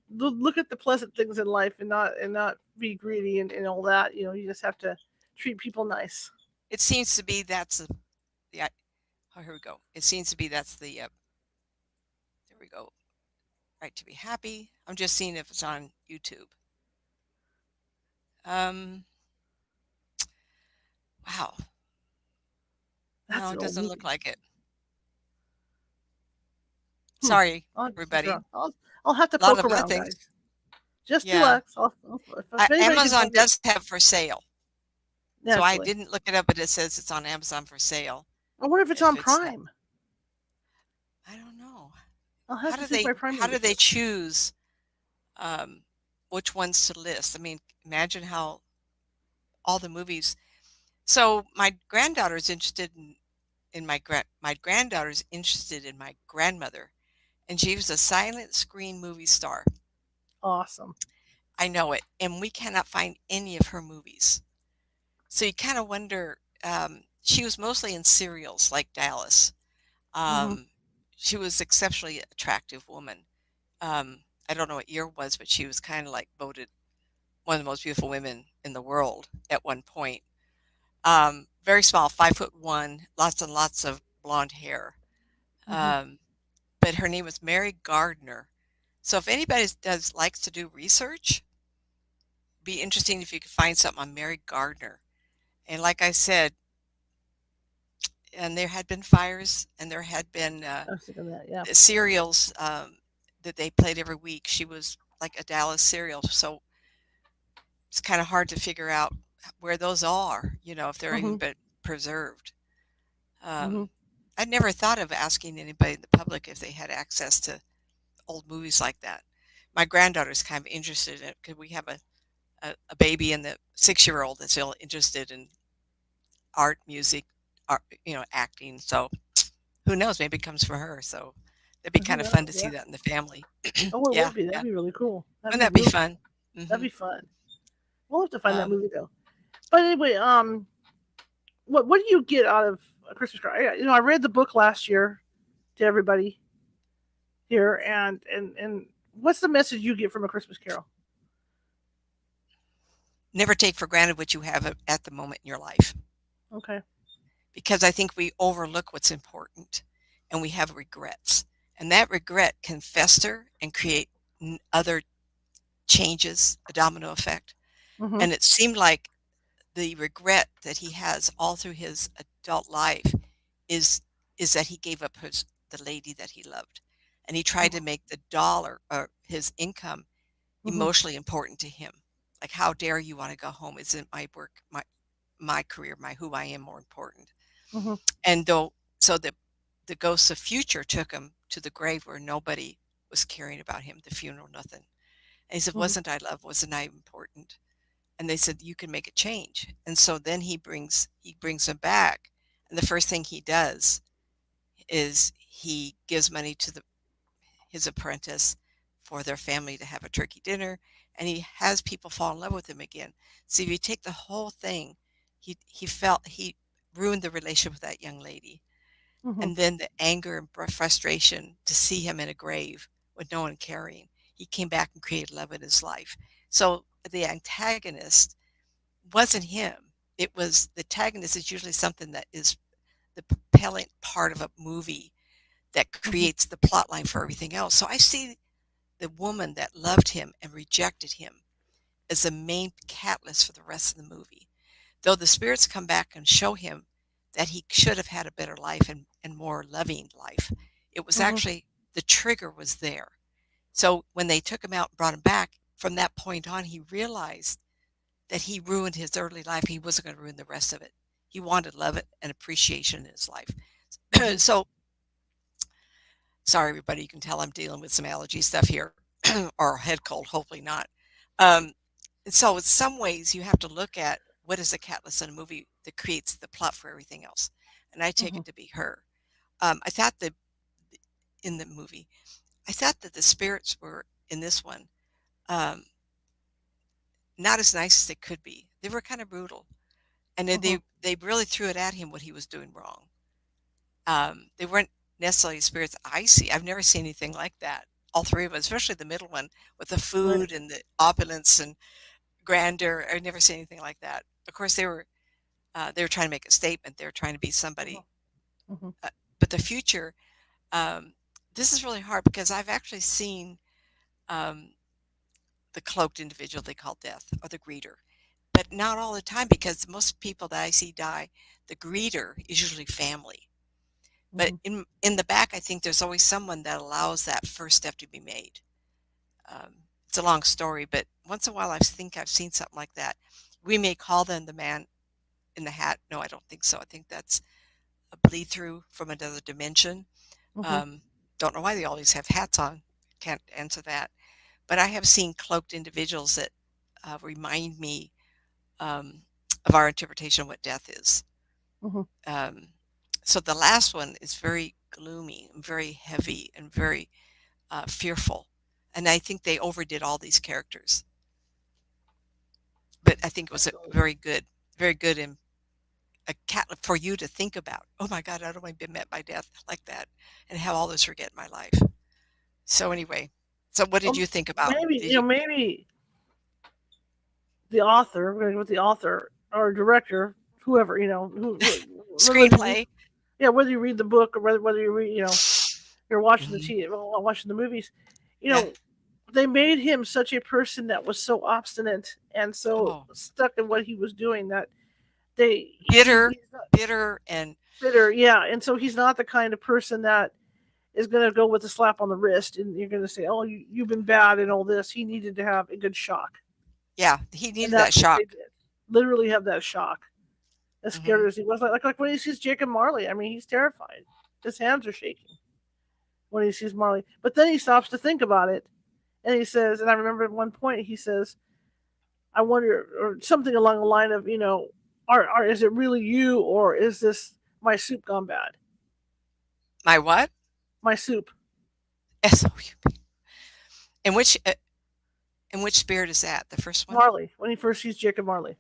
Look at the pleasant things in life and not be greedy and all that. You just have to treat people nice. it seems to be that's the oh, here we go. It seems to be that's the there we go. Right to be happy. I'm just seeing if it's on YouTube. Um, wow. No, That's it an old doesn't look movie. like it. Hmm. Sorry, I'll just look everybody. around. I'll have to A lot poke of other around, things. guys. Just Yeah. relax. If anybody can Amazon find it does have for sale. So I naturally. didn't look it up, but it says it's on Amazon for sale. I wonder if it's If on it's Prime. I don't know. I'll have to see if my Prime How do they membership. choose um, which ones to list? I mean, imagine how all the movies. So my granddaughter's interested in my granddaughter's interested in my grandmother, and she was a silent screen movie star. Awesome. I know it, and we cannot find any of her movies. So you kind of wonder. She was mostly in serials like Dallas. Hmm. Um, she was exceptionally attractive woman. I don't know what year it was, but she was kind of like voted one of the most beautiful women in the world at one point. Very small, 5'1", lots and lots of blonde hair. Hmm. Um, but her name was Mary Gardner. So if anybody does likes to do research, be interesting if you could find something on Mary Gardner. And like I said, and there had been fires, and there had been I was thinking that. Yeah. serials that they played every week. She was like a Dallas serial, so it's kind of hard to figure out where those are, if they're even Mhm. been preserved. Mhm. Um, I'd never thought of asking anybody in the public if they had access to old movies like that. My granddaughter's kind of interested in it because we have a baby and the 6-year-old that's still interested in art, music, art, acting. So who knows? Maybe it comes from her. So it'd be Who kind of fun knows? to see Yeah. that in the family. Oh, it Yeah, would be. That'd yeah. be really cool. That'd Wouldn't be that be real. fun? That'd Hmm. be fun. We'll have to find that Um, movie though. But anyway, what do you get out of A Christmas Carol? I read the book last year to everybody here, and what's the message you get from A Christmas Carol? Never take for granted what you have at the moment in your life, Okay. because I think we overlook what's important and we have regrets. And that regret can fester and create other changes, a domino effect. Mhm. And it seemed like the regret that he has all through his adult life is is that he gave up the lady that he loved, and he tried to Mhm. make the dollar or his income Mhm. emotionally important to him. Like, how dare you want to go home? Isn't my work, my career, my who I am more important? Mhm. And though, so the ghosts of future took him to the grave where nobody was caring about him, the funeral, nothing. And he said, Mhm. wasn't I loved? Wasn't I important? And they said, you can make a change. And so then he brings him back, and the first thing he does is he gives money to his apprentice for their family to have a turkey dinner, and he has people fall in love with him again. So if you take the whole thing, he felt he ruined the relationship with that young lady, Mhm. and then the anger and frustration to see him in a grave with no one caring. He came back and created love in his life. So the antagonist wasn't him. It was the antagonist is usually something that is the propellant part of a movie that Mhm. creates the plot line for everything else. So I see the woman that loved him and rejected him as the main catalyst for the rest of the movie. Though the spirits come back and show him that he should have had a better life and more loving life, it was Mhm. actually the trigger was there. So when they took him out and brought him back, from that point on, he realized that he ruined his early life. He wasn't going to ruin the rest of it. He wanted love and appreciation in his life. Mhm. So sorry, everybody. You can tell I'm dealing with some allergy stuff here, or a head cold. Hopefully not. Um, and so, in some ways, you have to look at what is the catalyst in a movie that creates the plot for everything else. And I take Mhm. it to be her. I thought that in the movie, I thought that the spirits were in this one um, not as nice as they could be. They were kind of brutal, and Mhm. they really threw it at him what he was doing wrong. They weren't necessarily spirits I see. I've never seen anything like that. All three of us, especially the middle one with the Right. food and the opulence and grandeur. I've never seen anything like that. Of course, they were trying to make a statement. They were trying to be Mhm. somebody. Mhm. Uh, but the future, um, this is really hard because I've actually seen um, the cloaked individual they call death or the greeter, but not all the time because most people that I see die, the greeter is usually family. But Mhm. in the back, I think there's always someone that allows that first step to be made. It's a long story, but once in a while, I think I've seen something like that. We may call them the man in the hat. No, I don't think so. I think that's a bleed through from another dimension. Mhm. Um, don't know why they always have hats on. Can't answer that. But I have seen cloaked individuals that remind me um, of our interpretation of what death is. Mhm. Um, so the last one is very gloomy and very heavy and very fearful. And I think they overdid all these characters. But I think it was a Absolutely. very good in a cat for you to think about. Oh my God, I don't want to be met by death like that and have all this forget my life. So anyway, so what did Well, you think about? maybe Did you maybe the author, we're gonna go with the author or director, whoever, whether screenplay? yeah, whether you read the book or whether you read, you're watching the Hmm. TV, watching the movies, you Yeah. know, they made him such a person that was so obstinate and so Oh, stuck in what he was doing that they bitter, he's not bitter, and bitter, yeah, and so he's not the kind of person that is going to go with a slap on the wrist and you're going to say, "Oh, you've been bad and all this." He needed to have a good shock, yeah, he and needed that that's what they shock. did. Literally have that shock. As Hmm. scared as he was, like when he sees Jacob Marley, I mean, he's terrified. His hands are shaking when he sees Marley. But then he stops to think about it, and he says, and I remember at one point he says, "I wonder," or something along the line of, are is it really you, or is this my soup gone bad? My what? My soup, SOUP. And which spirit is that? The first one? Marley, when he first sees Jacob Marley.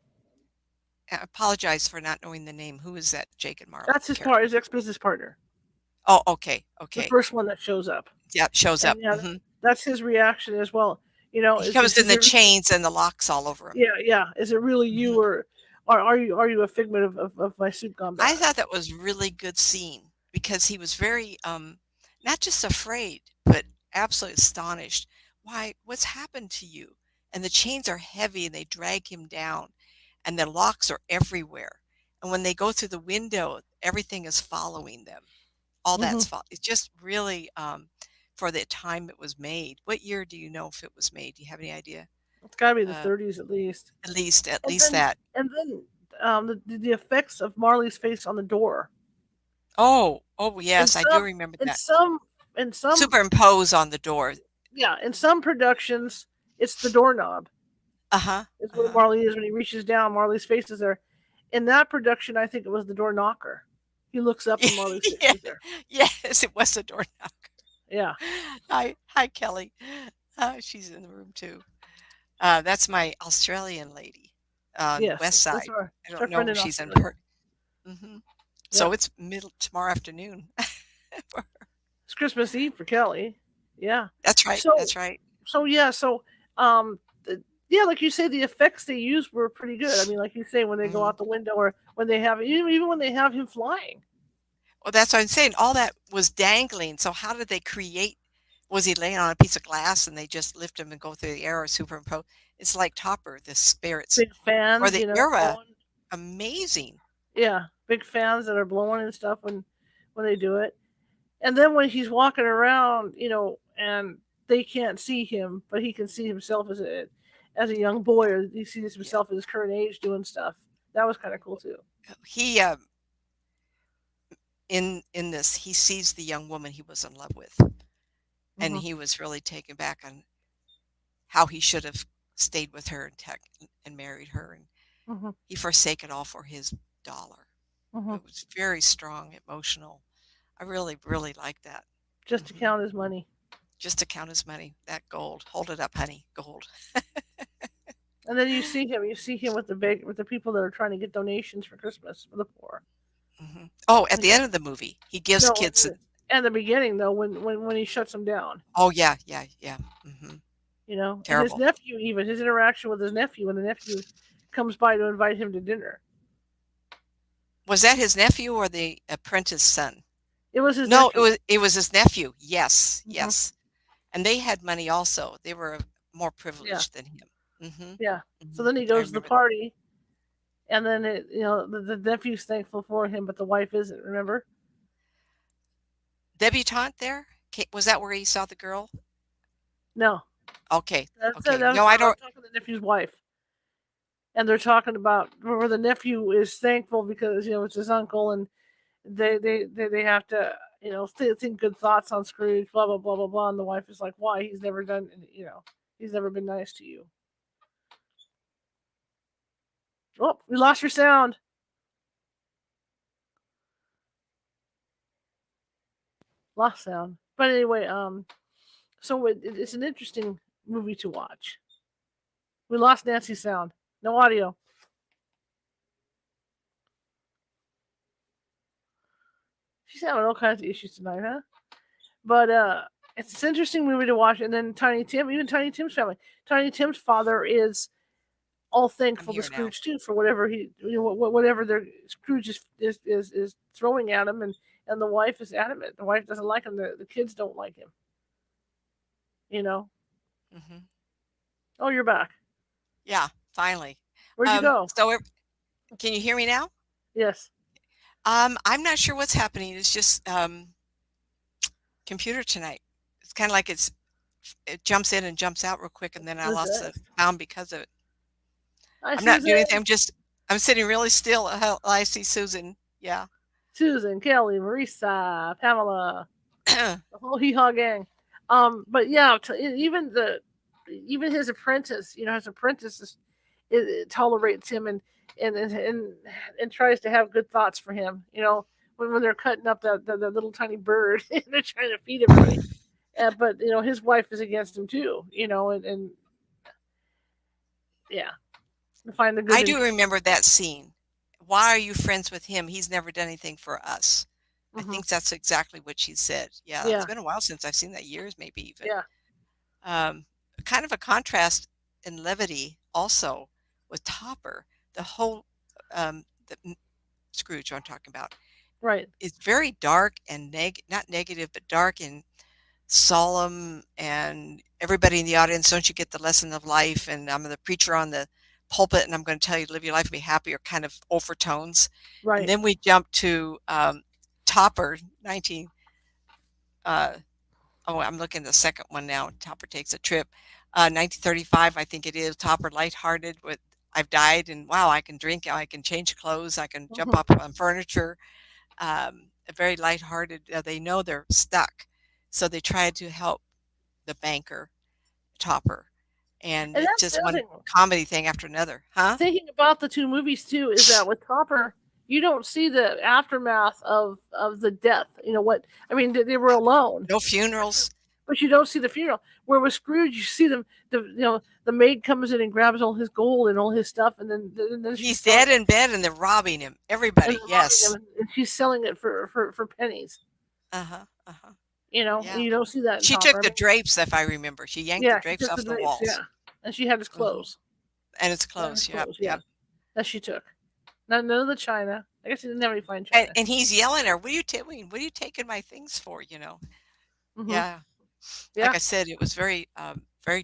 I apologize for not knowing the name. Who is that Jake and Marley That's character? his ex business partner, Oh, okay, the okay. first one that shows up, Yeah, shows and up. yeah, that's his reaction as well. He comes in Is the it really? chains and the locks all over him. Yeah, yeah. Is it really you, Mhm. or are you a figment of my soup gone I bad? thought that was really good scene because he was very not just afraid, but absolutely astonished. Why, what's happened to you? And the chains are heavy and they drag him down and the locks are everywhere. And when they go through the window, everything is following them. All Hmm. it's just really for the time it was made. What year do you know if it was made? Do you have any idea? It's got to be the Uh, 30s at least. at And least then that. the effects of Marley's face on the door. Oh, oh In yes, I do some remember in that. some in some Superimpose on the door. yeah, in some productions it's the doorknob. Uh-huh, Is what uh-huh. Marley is when he reaches down. Marley's face is there. In that production, I think it was the door knocker. He looks up and Marley's face Yeah, is there. yes, it was a door knocker. Yeah. Hi, Kelly. She's in the room too. That's my Australian lady on the Yes. west That's side. our I it's don't our know friend if in she's in Australia. per. Hmm. Yeah. So it's middle tomorrow afternoon. It's Christmas Eve for Kelly. Yeah. That's right. So That's right. yeah. Um, yeah, like you say, the effects they used were pretty good. I mean, like you say, when they go Hmm. out the window, or when they have even when they have him flying. Well, that's what I'm saying. All that was dangling. So how did they create? Was he laying on a piece of glass and they just lift him and go through the air or superimpose? It's like Topper, the spirits Big for fans, the era. blowing. Amazing. Yeah, big fans that are blowing and stuff when they do it. And then when he's walking around, and they can't see him, but he can see himself as a young boy, or he sees Yeah. himself at his current age doing stuff. That was kind of cool too. He in this he sees the young woman he was in love with, and Hmm. he was really taken back on how he should have stayed with her and married her, and Hmm. he forsake it all for his dollar. Hmm. It was very strong, emotional. I really, really like that. Just to Hmm. count his money. Just to count his money, that gold. Hold it up, honey, gold. And then you see him with the people that are trying to get donations for Christmas for the poor. Hmm. Oh, at And the end of the movie, he gives no, kids. and the beginning though, when he shuts them down, Oh yeah, yeah, yeah. Hmm. and his Terrible. nephew, even his interaction with his nephew, when the nephew comes by to invite him to dinner. Was that his nephew or the apprentice son? It was his No, nephew. it was his nephew. Yes, Hmm. yes. And they had money also. They were more Yeah, privileged than him. Mhm, yeah. So mhm. then he I goes to the remember. party, and then the nephew's thankful for him, but the wife isn't. Remember? Debutante there? Was that where he saw the girl? No, Okay, that okay. was No, I I'm don't. talking to the nephew's wife, and they're talking about where the nephew is thankful because it's his uncle, and they have to think good thoughts on Scrooge, blah blah blah blah blah, and the wife is like, why? He's never done, he's never been nice to you. Oh, we lost your sound. Lost sound. But anyway, so it's an interesting movie to watch. We lost Nancy's sound. No audio. She's having all kinds of issues tonight, huh? But it's an interesting movie to watch. And then Tiny Tim, even Tiny Tim's family. Tiny Tim's father is all I'm thankful to here now. Scrooge too for whatever whatever their Scrooge is throwing at him, and the wife is adamant. The wife doesn't like him. The kids don't like him. You know. Hmm. Oh, you're back. Yeah, finally. Where'd you go? So can you hear me now? Yes. I'm not sure what's happening. It's just computer tonight. It's kind of like it jumps in and jumps out real quick, and then I Who's lost the this? sound because of it. Hi, I'm not doing Susan. anything. I'm sitting really still. I see Susan. Yeah. Susan, Kelly, Marisa, Pamela, the whole hee haw gang. But yeah, even his apprentice, his apprentice tolerates him and tries to have good thoughts for him. When they're cutting up the little tiny bird and they're trying to feed everybody. But his wife is against him too. And yeah, to find the good I in do people. remember that scene. Why are you friends with him? He's never done anything for us. I Hmm. think that's exactly what she said. Yeah, it's Yeah, been a while since I've seen that, years maybe even. yeah, Um, Kind of a contrast in levity also with Topper. The whole Scrooge I'm talking about right. is very dark and not negative, but dark and solemn. And everybody in the audience, don't you get the lesson of life? And I'm the preacher on the pulpit, and I'm going to tell you to live your life and be happy, or kind of overtones. And Right. then we jump to Topper 19. Uh, oh, I'm looking at the second one now. Topper takes a trip. 1935, I think it is. Topper, lighthearted with I've died, and wow, I can drink, I can change clothes, I can jump Hmm. up on furniture. Very lighthearted. They know they're stuck, so they try to help the banker, Topper, and And it's that's the just other one thing. comedy thing after another, huh? Thinking about the two movies too is that with Topper, you don't see the aftermath of the death. What I mean, they were alone, No funerals. but you don't see the funeral. Where with Scrooge, you see them. The maid comes in and grabs all his gold and all his stuff, and then she's He's selling dead it, in bed, and they're robbing him. and Everybody, they're robbing yes. him, and she's selling it for pennies. Uh huh. Uh huh. And Yeah. you don't see that in She took Topper. I the mean, drapes, if I remember. She yanked the yeah, she drapes took the off the drapes, walls. yeah, and she had his Hmm. clothes. And it's She had his close. Yep. clothes, yeah, Yep. that she took. None of the china. I guess he didn't have any fine And china. and he's yelling at her, "What are you taking? What are you taking my things for?" Hmm. Yeah. Like Yeah, I said, it was very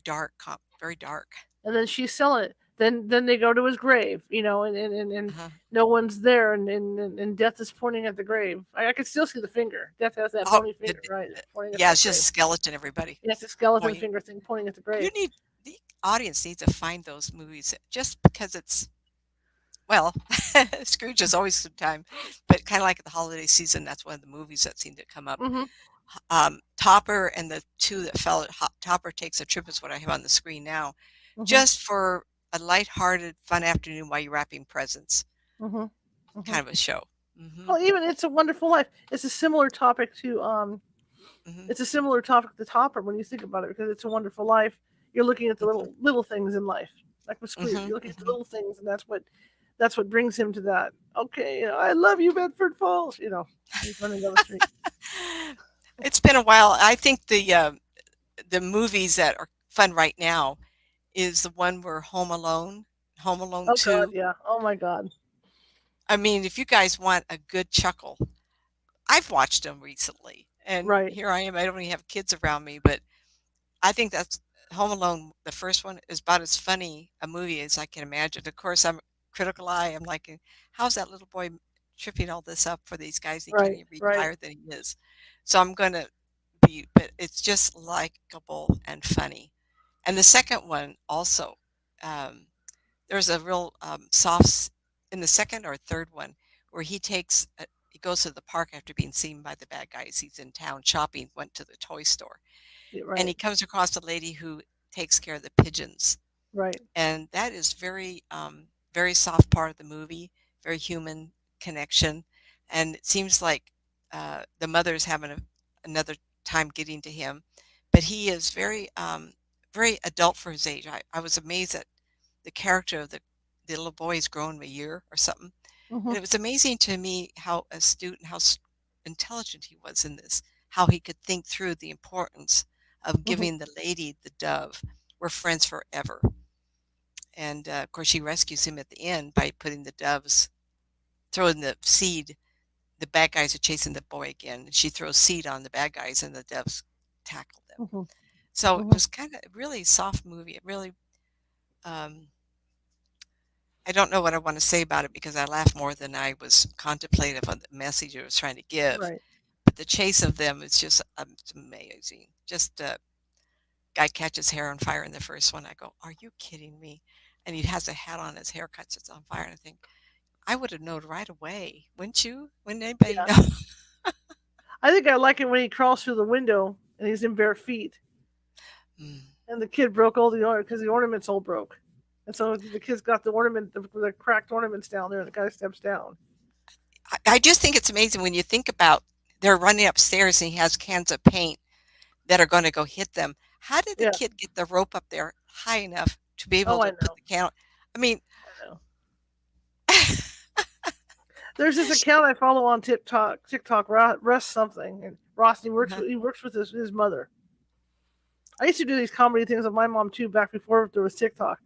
dark, very dark. and then she's selling it. Then they go to his grave, and Uh-huh. no one's there, and death is pointing at the grave. I can still see the finger. Death has that Oh, bony the, finger, right, pointing at yeah, that it's just a grave. skeleton. Everybody Yeah, it's a skeleton pointing. finger thing pointing at the You grave. need the audience needs to find those movies just because it's well, Scrooge is always some time, but kind of like the holiday season, that's one of the movies that seem to come up. Hmm. Topper and the two that fell at Topper Takes a Trip is what I have on the screen now, Hmm. just for a lighthearted, fun afternoon while you're wrapping presents, Hmm. Hmm. kind of a show. Hmm. Well, even It's a Wonderful Life. It's a similar topic to Hmm. It's a similar topic to Topper when you think about it, because It's a Wonderful Life. You're looking at the Hmm. little things in life, like with Scrooge. Hmm. You're looking at the Hmm. little things, and that's what brings him to that. Okay, I love you, Bedford Falls. He's running down the street. It's been a while. I think the movies that are fun right now is the one where Home Alone Oh God, 2. yeah. Oh my God. I mean, if you guys want a good chuckle, I've watched them recently, and Right, here I am. I don't even have kids around me, but I think that's Home Alone. The first one is about as funny a movie as I can imagine. Of course, I'm critical eye. I'm like, how's that little boy tripping all this up for these guys? He can't right, even read right. higher than he is. So I'm going to be, but it's just likable and funny. And the second one also, um, there's a real in the second or third one where he goes to the park after being seen by the bad guys. He's in town shopping, went to the toy store, Yeah, and right, he comes across a lady who takes care of the pigeons, right. and that is very soft part of the movie, very human connection, and it seems like the mother's having another time getting to him, but he is very adult for his age. I was amazed at the character of the little boy has grown a year or something, Hmm. and it was amazing to me how astute and how intelligent he was in this, how he could think through the importance of Hmm. giving the lady the dove. We're friends forever. And of course, she rescues him at the end by putting the doves, throwing the seed. The bad guys are chasing the boy again. She throws seed on the bad guys, and the doves tackle them. Hmm. So it Mhm. was kind of a really soft movie. It really, um, I don't know what I want to say about it because I laughed more than I was contemplative on the message it was trying to give. Right. But the chase of them is just it's amazing. Just guy catches hair on fire in the first one. I go, are you kidding me? And he has a hat on, his hair cuts, it's on fire. And I think, I would have known right away. Wouldn't you? Wouldn't anybody Yeah. know? I think I like it when he crawls through the window and he's in bare feet, Mm. and the kid broke all the ornaments because the ornaments all broke, and so the kid's got the cracked ornaments down there, and the guy steps down. I just think it's amazing when you think about they're running upstairs and he has cans of paint that are going to go hit them. How did the Yeah. kid get the rope up there high enough to be able Oh, I to put know. the can? I mean, I know. There's this account I follow on TikTok. Russ something, and Ross. He works with his mother. I used to do these comedy things with my mom too back before there was TikTok.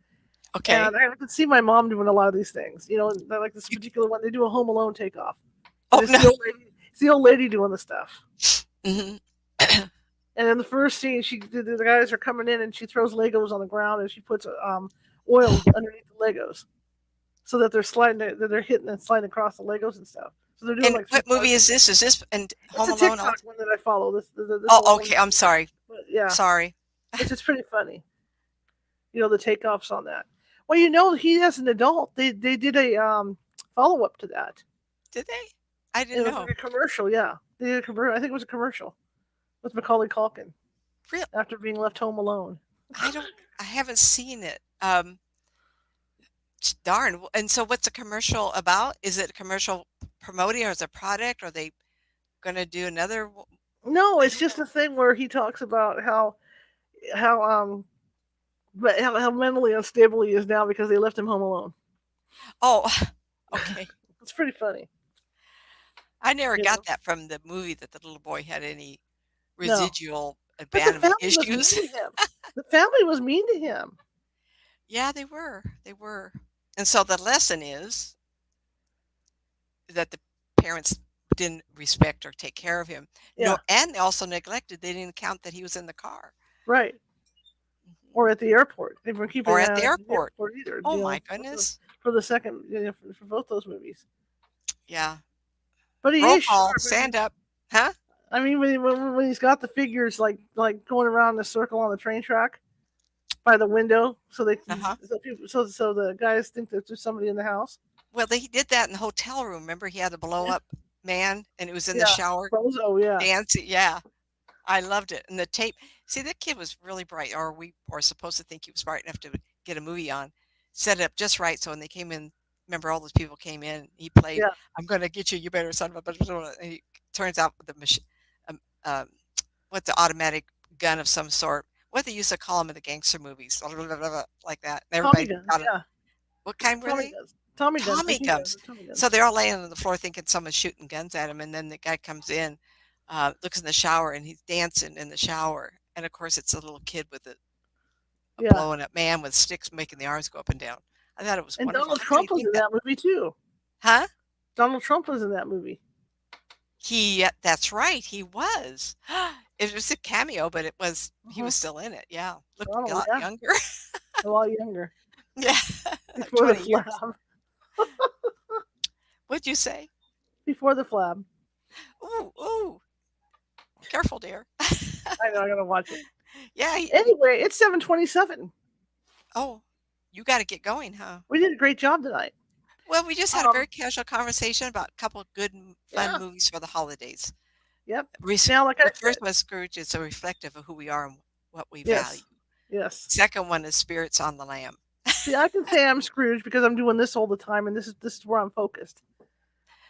okay. And I could see my mom doing a lot of these things. Like this particular one, they do a Home Alone takeoff, and Oh it's no. the old lady doing the stuff. Hmm. And in the first scene, the guys are coming in, and she throws Legos on the ground, and she puts oil underneath the Legos, so that they're hitting and sliding across the Legos and stuff. So they're doing And like three what movie parts of is it. this? Is this and It's Home a Alone TikTok also? one that I follow. This Oh, old okay. woman. I'm sorry. But yeah, Sorry. it's pretty funny. The takeoffs on that. Well, he as an adult, they did a follow up to that. Did they? I It didn't was like know. a commercial. Yeah, they did a commercial. I think it was a commercial with Macaulay Culkin Real. after being left home alone. I don't. I haven't seen it. Darn. And so, what's the commercial about? Is it a commercial promoting, or is it a product? Are they going to do another? No, I it's don't just know. a thing where he talks about how but how mentally unstable he is now because they left him home alone. Oh, okay. It's pretty funny. I never You got know, that from the movie that the little boy had any no, residual but the abandonment family was mean issues. to him. The family was mean to him. Yeah, they were. They were. And so the lesson is that the parents didn't respect or take care of him. Yeah, No, and they also neglected. They didn't count that he was in the car. right. Mhm. Or at the airport. They weren't keeping Or an at eye the on him at the airport. airport either. Oh my goodness. For the second, for both those movies. Yeah. But he Roll is call. sharp. Stand up. Huh? I mean, when he's got the figures like going around in a circle on the train track by the window, Uh-huh. so the guys think that there's somebody in the house. Well, he did that in the hotel room. Remember, he had a blow Yeah, up man and it was in the yeah. shower Bozo, yeah, dancing. Yeah. I loved it. And the tape, see, that kid was really bright, or we were supposed to think he was bright enough to get a movie on. Set it up just right. So when they came in, remember all those people came in, he played, yeah, I'm going to get you, you better son of a bitch. And he turns out with the machine, um, um, with the automatic gun of some sort, what they used to call them in the gangster movies, like that. And Tommy everybody guns, got it. yeah, What kind were Tommy they? guns, Tommy guns, Tommy machine guns, guns. and Tommy So guns. they're all laying on the floor thinking someone's shooting guns at him, and then the guy comes in, looks in the shower, and he's dancing in the shower. And of course, it's a little kid with a Yeah, blowing up man with sticks making the arms go up and down. I thought it was and wonderful. Donald How could he Trump was think in that? that movie too. Huh? Donald Trump was in that movie. That's right. He was. It was a cameo, but he Uh-huh. was still in it. Yeah. Looked a Donald, lot yeah, younger. a lot younger Yeah. Like before the 20 years. flab. What'd you say? Before the flab. Ooh, ooh. Careful, dear. I know. I gotta watch it. Yeah. Anyway, it's 7:27. Oh, you got to get going, huh? We did a great job tonight. Well, we just had a Um, very casual conversation about a couple of good, fun yeah, movies for the holidays. yep. Res- Now, like I the said, first one, Scrooge, is a reflective of who we are and what we value. yes, yes. Second one is Spirits on the Lamb. See, I can say I'm Scrooge because I'm doing this all the time, and this is where I'm focused.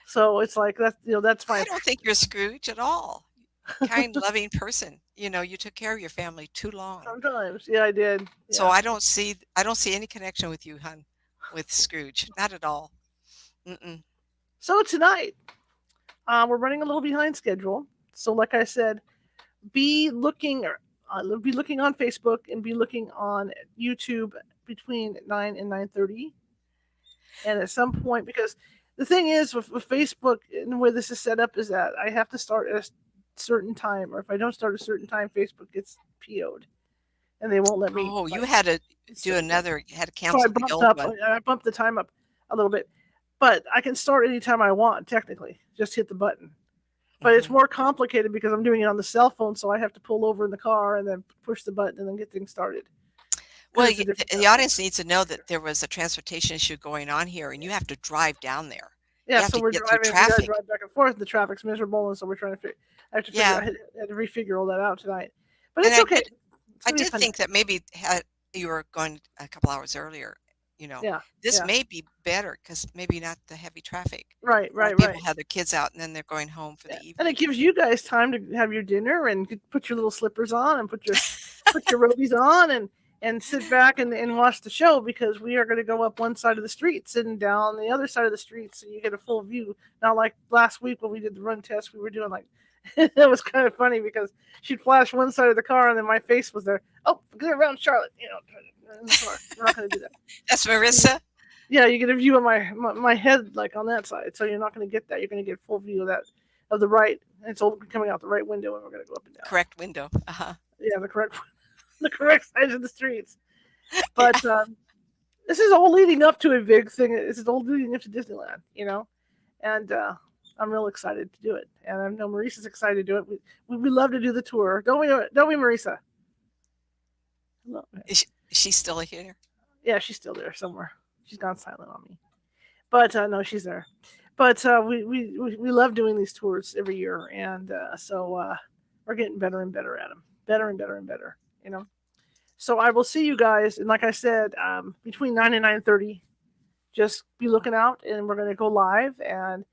So it's like that's my I don't think you're Scrooge at all. Kind, loving person. You took care of your family too long. sometimes. Yeah, I did. So Yeah. I don't see any connection with you, hun, with Scrooge. Not at all. Mm-mm. So tonight, we're running a little behind schedule. So like I said, be looking be looking on Facebook and be looking on YouTube between 9 and 9:30. And at some point, because the thing is with Facebook and the way this is set up is that I have to start at a certain time, or if I don't start at a certain time, Facebook gets PO'd. and they won't let me. Oh, you had to do So another. You had to I cancel the bumped old up. one. I bumped the time up a little bit, but I can start anytime I want. Technically, just hit the button. But it's Hmm. more complicated because I'm doing it on the cell phone, so I have to pull over in the car and then push the button and then get things started because Well, it's a different the cell phone. audience needs to know that there was a transportation issue going on here, and you have to drive down there. Yeah, You have so to we're get through driving. We got to traffic. drive back and forth. The traffic's miserable, and so we're trying to. I have to figure. Yeah, I had to refigure all that out tonight, but and it's okay. It's I gonna be a did fun think night. that maybe had you were going a couple hours earlier, Yeah, this yeah. may be better because maybe not the heavy traffic. Right, A lot of right, people right. have their kids out and then they're going home for Yeah. the And it evening. gives you guys time to have your dinner and put your little slippers on and put your robies on and sit back and watch the show because we are going to go up one side of the street, sitting down the other side of the street, so you get a full view. Not like last week when we did the run test, we were doing like it was kind of funny because she'd flash one side of the car and then my face was there. Oh, get around Charlotte, in the car. We're not going to do that. That's So Marissa. yeah, you get a view of my head like on that side, so you're not going to get that. You're going to get full view of that of the right. It's all coming out the right window, and we're going to go up and down. Correct window. Uh-huh. Yeah, the correct the correct sides of the streets. Yeah. But this is all leading up to a big thing. This is all leading up to Disneyland, and I'm real excited to do it. And I know Marissa's excited to do it. We love to do the tour, don't we? Don't we, Marissa? Is she still here? Yeah, she's still there somewhere. She's gone silent on me. But no, she's there. But we love doing these tours every year, and so we're getting better and better at them, better and better and better. So I will see you guys, and like I said, between 9 and 9:30, just be looking out, and we're gonna go live, and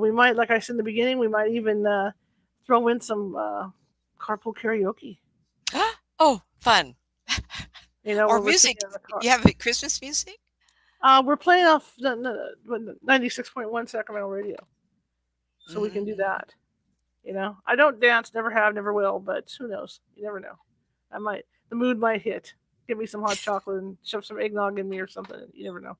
we might, like I said in the beginning, we might even throw in some carpool karaoke. Oh, fun. Or Where we're music. singing in the car. You have Christmas music? We're playing off 96.1 Sacramento radio, so we can do Mm. that. I don't dance, never have, never will, but who knows? You never know. The mood might hit. Give me some hot chocolate and shove some eggnog in me or something. You never know.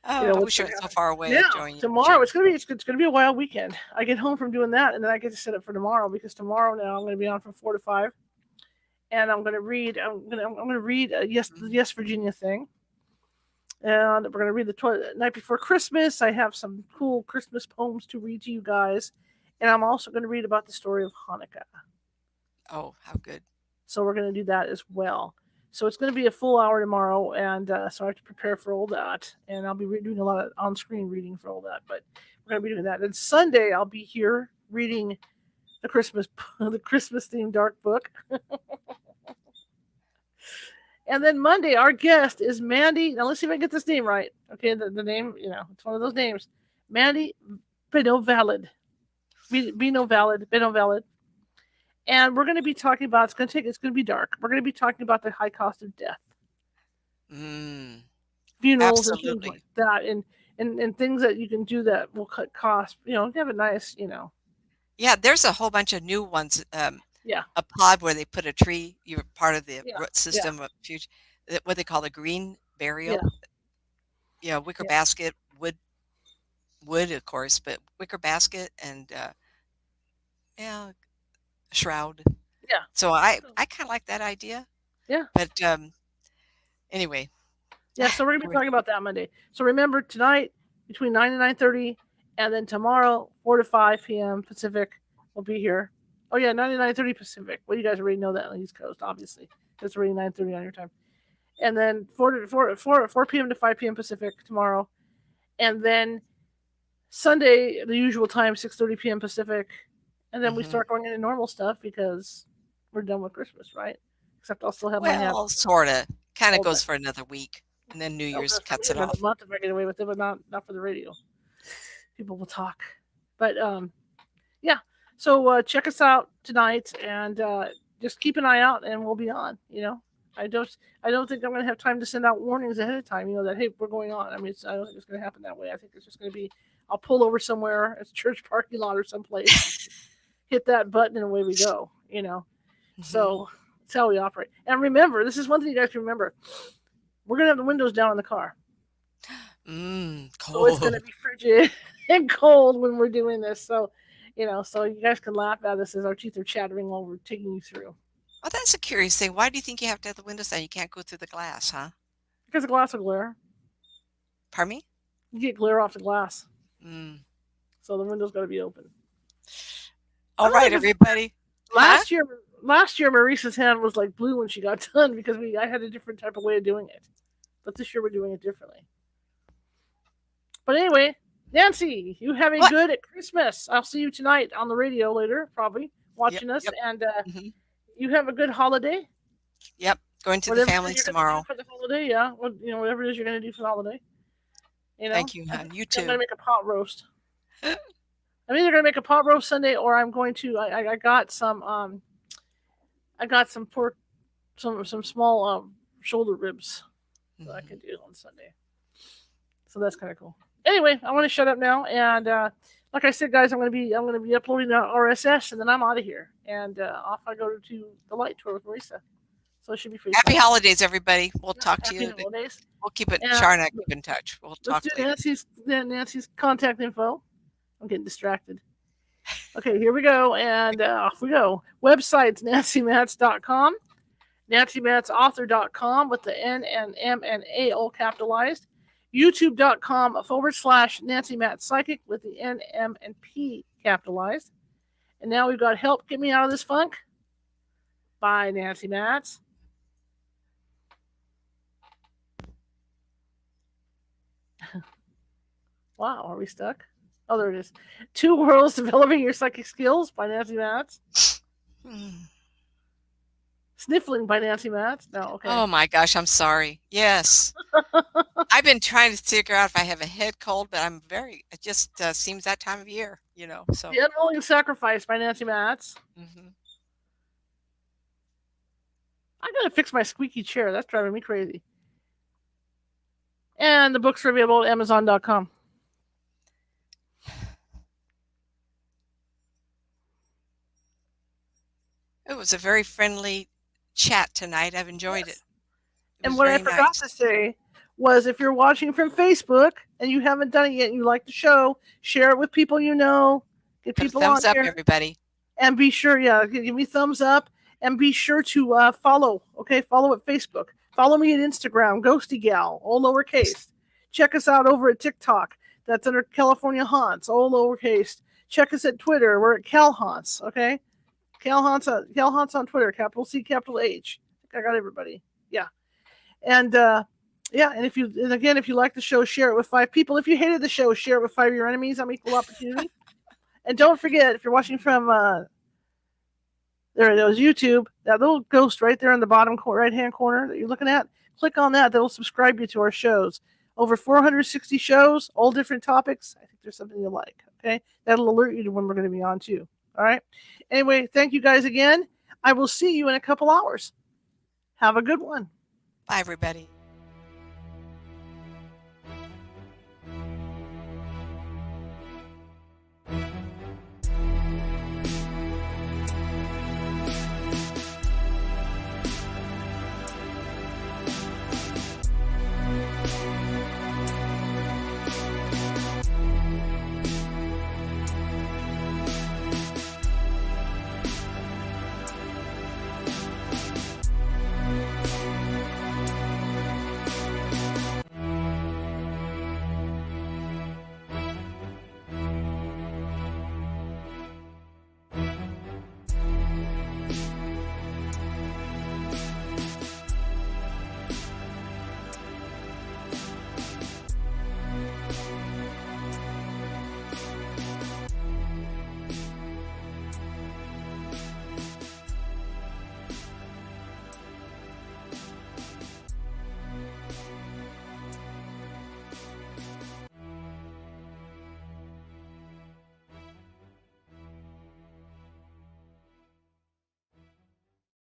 Oh, I What's wish it gonna was so happen. far away. Now, Join you. tomorrow it's gonna be a wild weekend. I get home from doing that, and then I get to set up for tomorrow because tomorrow now I'm gonna be on from 4 to 5, and I'm gonna read. I'm gonna read the Mhm. Yes Virginia thing, and we're gonna read the night before Christmas. I have some cool Christmas poems to read to you guys, and I'm also gonna read about the story of Hanukkah. Oh, how good. So we're going to do that as well. So it's going to be a full hour tomorrow, and so I have to prepare for all that, and I'll be doing a lot of on-screen reading for all that. But we're going to be doing that. And Sunday I'll be here reading the Christmas the Christmas themed dark book. And then Monday our guest is Mandy. Now let's see if I get this name right. Okay, the name, it's one of those names. Mandy Benovalid. Benovalid. And we're going to be talking about it's going to be dark. We're going to be talking about the high cost of death, Mm, funerals, and things like absolutely. that, and things that you can do that will cut costs. Have a nice. Yeah, there's a whole bunch of new ones. Yeah, A pod where they put a tree. You're part of the yeah, root yeah, system of future. What they call the green yeah, burial. Wicker yeah, basket, wood, of course, but wicker basket and yeah, shroud. yeah. So I So, I kind of like that idea. yeah, But anyway, yeah. So we're going to be we're- talking about that Monday. So remember tonight between 9 and 9:30, and then tomorrow 4 to 5 p.m. Pacific, we'll be here. Oh yeah, 9 to 9:30 Pacific. Well, you guys already know that on the East Coast, obviously. It's already 9:30 on your time. And then 4 p.m. to 5 p.m. Pacific tomorrow, and then Sunday the usual time 6:30 p.m. Pacific, and then we mhm. start going into normal stuff because we're done with Christmas, right? Except I'll still have my hat Well, sort of. Kind of all day. goes for another week, and then New Oh, Year's for cuts me it another off. month if I get away with it, but not for the radio. People will talk, but yeah. So check us out tonight, and just keep an eye out, and we'll be on. I don't I don't think I'm going to have time to send out warnings ahead of time. That hey, we're going on. I mean, I don't think it's going to happen that way. I think it's just going to be I'll pull over somewhere, it's a church parking lot or someplace, hit that button, and away we go. Mhm. So that's how we operate. And remember, this is one thing you guys can remember: we're going to have the windows down in the car, so it's going to Cold. be frigid and cold when we're doing this. So you guys can laugh at us as our teeth are chattering while we're taking you through. Oh, that's a curious thing. Why do you think you have to have the windows down? You can't go through the glass, huh? Because the glass will glare. Pardon me? You get glare off the glass. Mm. So the window's got to be open. All right, everybody. Last year, Maurice's hand was like blue when she got done because I had a different type of way of doing it. But this year we're doing it differently. But anyway, Nancy, you have a good Christmas. I'll see you tonight on the radio later, probably watching us, and you have a good holiday. Yep, going to the families tomorrow for the holiday. Yeah, whatever it is you're going to do for the holiday. Thank you, hon. You too. I'm going to make a pot roast. I'm either going to make a pot roast Sunday, or I'm going to. I got some. I got some pork, some small shoulder ribs that I can do on Sunday. So that's kind of cool. Anyway, I want to shut up now, and like I said, guys, I'm going to be uploading the RSS, and then I'm out of here, and off I go to the light tour with Marisa. So it should be free. Happy holidays, everybody. We'll talk to you. Holidays. We'll keep it. Char and I keep in touch. We'll talk later. Nancy's contact info. I'm getting distracted. Okay, here we go, and off we go. Websites: nancymatz.com, nancymatzauthor.com with the N and M and A all capitalized. YouTube.com/Nancy Matz Psychic with the N, M, and P capitalized. And now we've got Help Get Me Out of This Funk by Nancy Matz. Wow, are we stuck? Oh, there it is. Two Worlds Developing Your Psychic Skills by Nancy Matz. Sniffling by Nancy Matz. No, okay. Oh my gosh, I'm sorry. Yes. I've been trying to figure out if I have a head cold, but it just seems that time of year, so. The Unwilling Sacrifice by Nancy Matz. I gotta fix my squeaky chair. That's driving me crazy. And the books are available at Amazon.com. It was a very friendly chat tonight. I've enjoyed it. And what I forgot to say was, if you're watching from Facebook and you haven't done it yet and you like the show, share it with people you know. Get people thumbs up, here. Everybody. And be sure, give me thumbs up, and be sure to follow. Okay, follow at Facebook. Follow me at Instagram, Ghosty Gal, all lowercase. Check us out over at TikTok. That's under California Haunts, all lowercase. Check us at Twitter. We're at Cal Haunts. Okay. Cal Haunts on Twitter, capital C, capital H. I think I got everybody. Yeah. And and if you like the show, share it with 5 people. If you hated the show, share it with 5 of your enemies. I'm equal opportunity. And don't forget, if you're watching from there it is, YouTube, that little ghost right there in the bottom right-hand corner that you're looking at, click on that. That'll subscribe you to our shows. Over 460 shows, all different topics. I think there's something you like. Okay, that'll alert you to when we're going to be on too. All right. Anyway, thank you guys again. I will see you in a couple hours. Have a good one. Bye, everybody.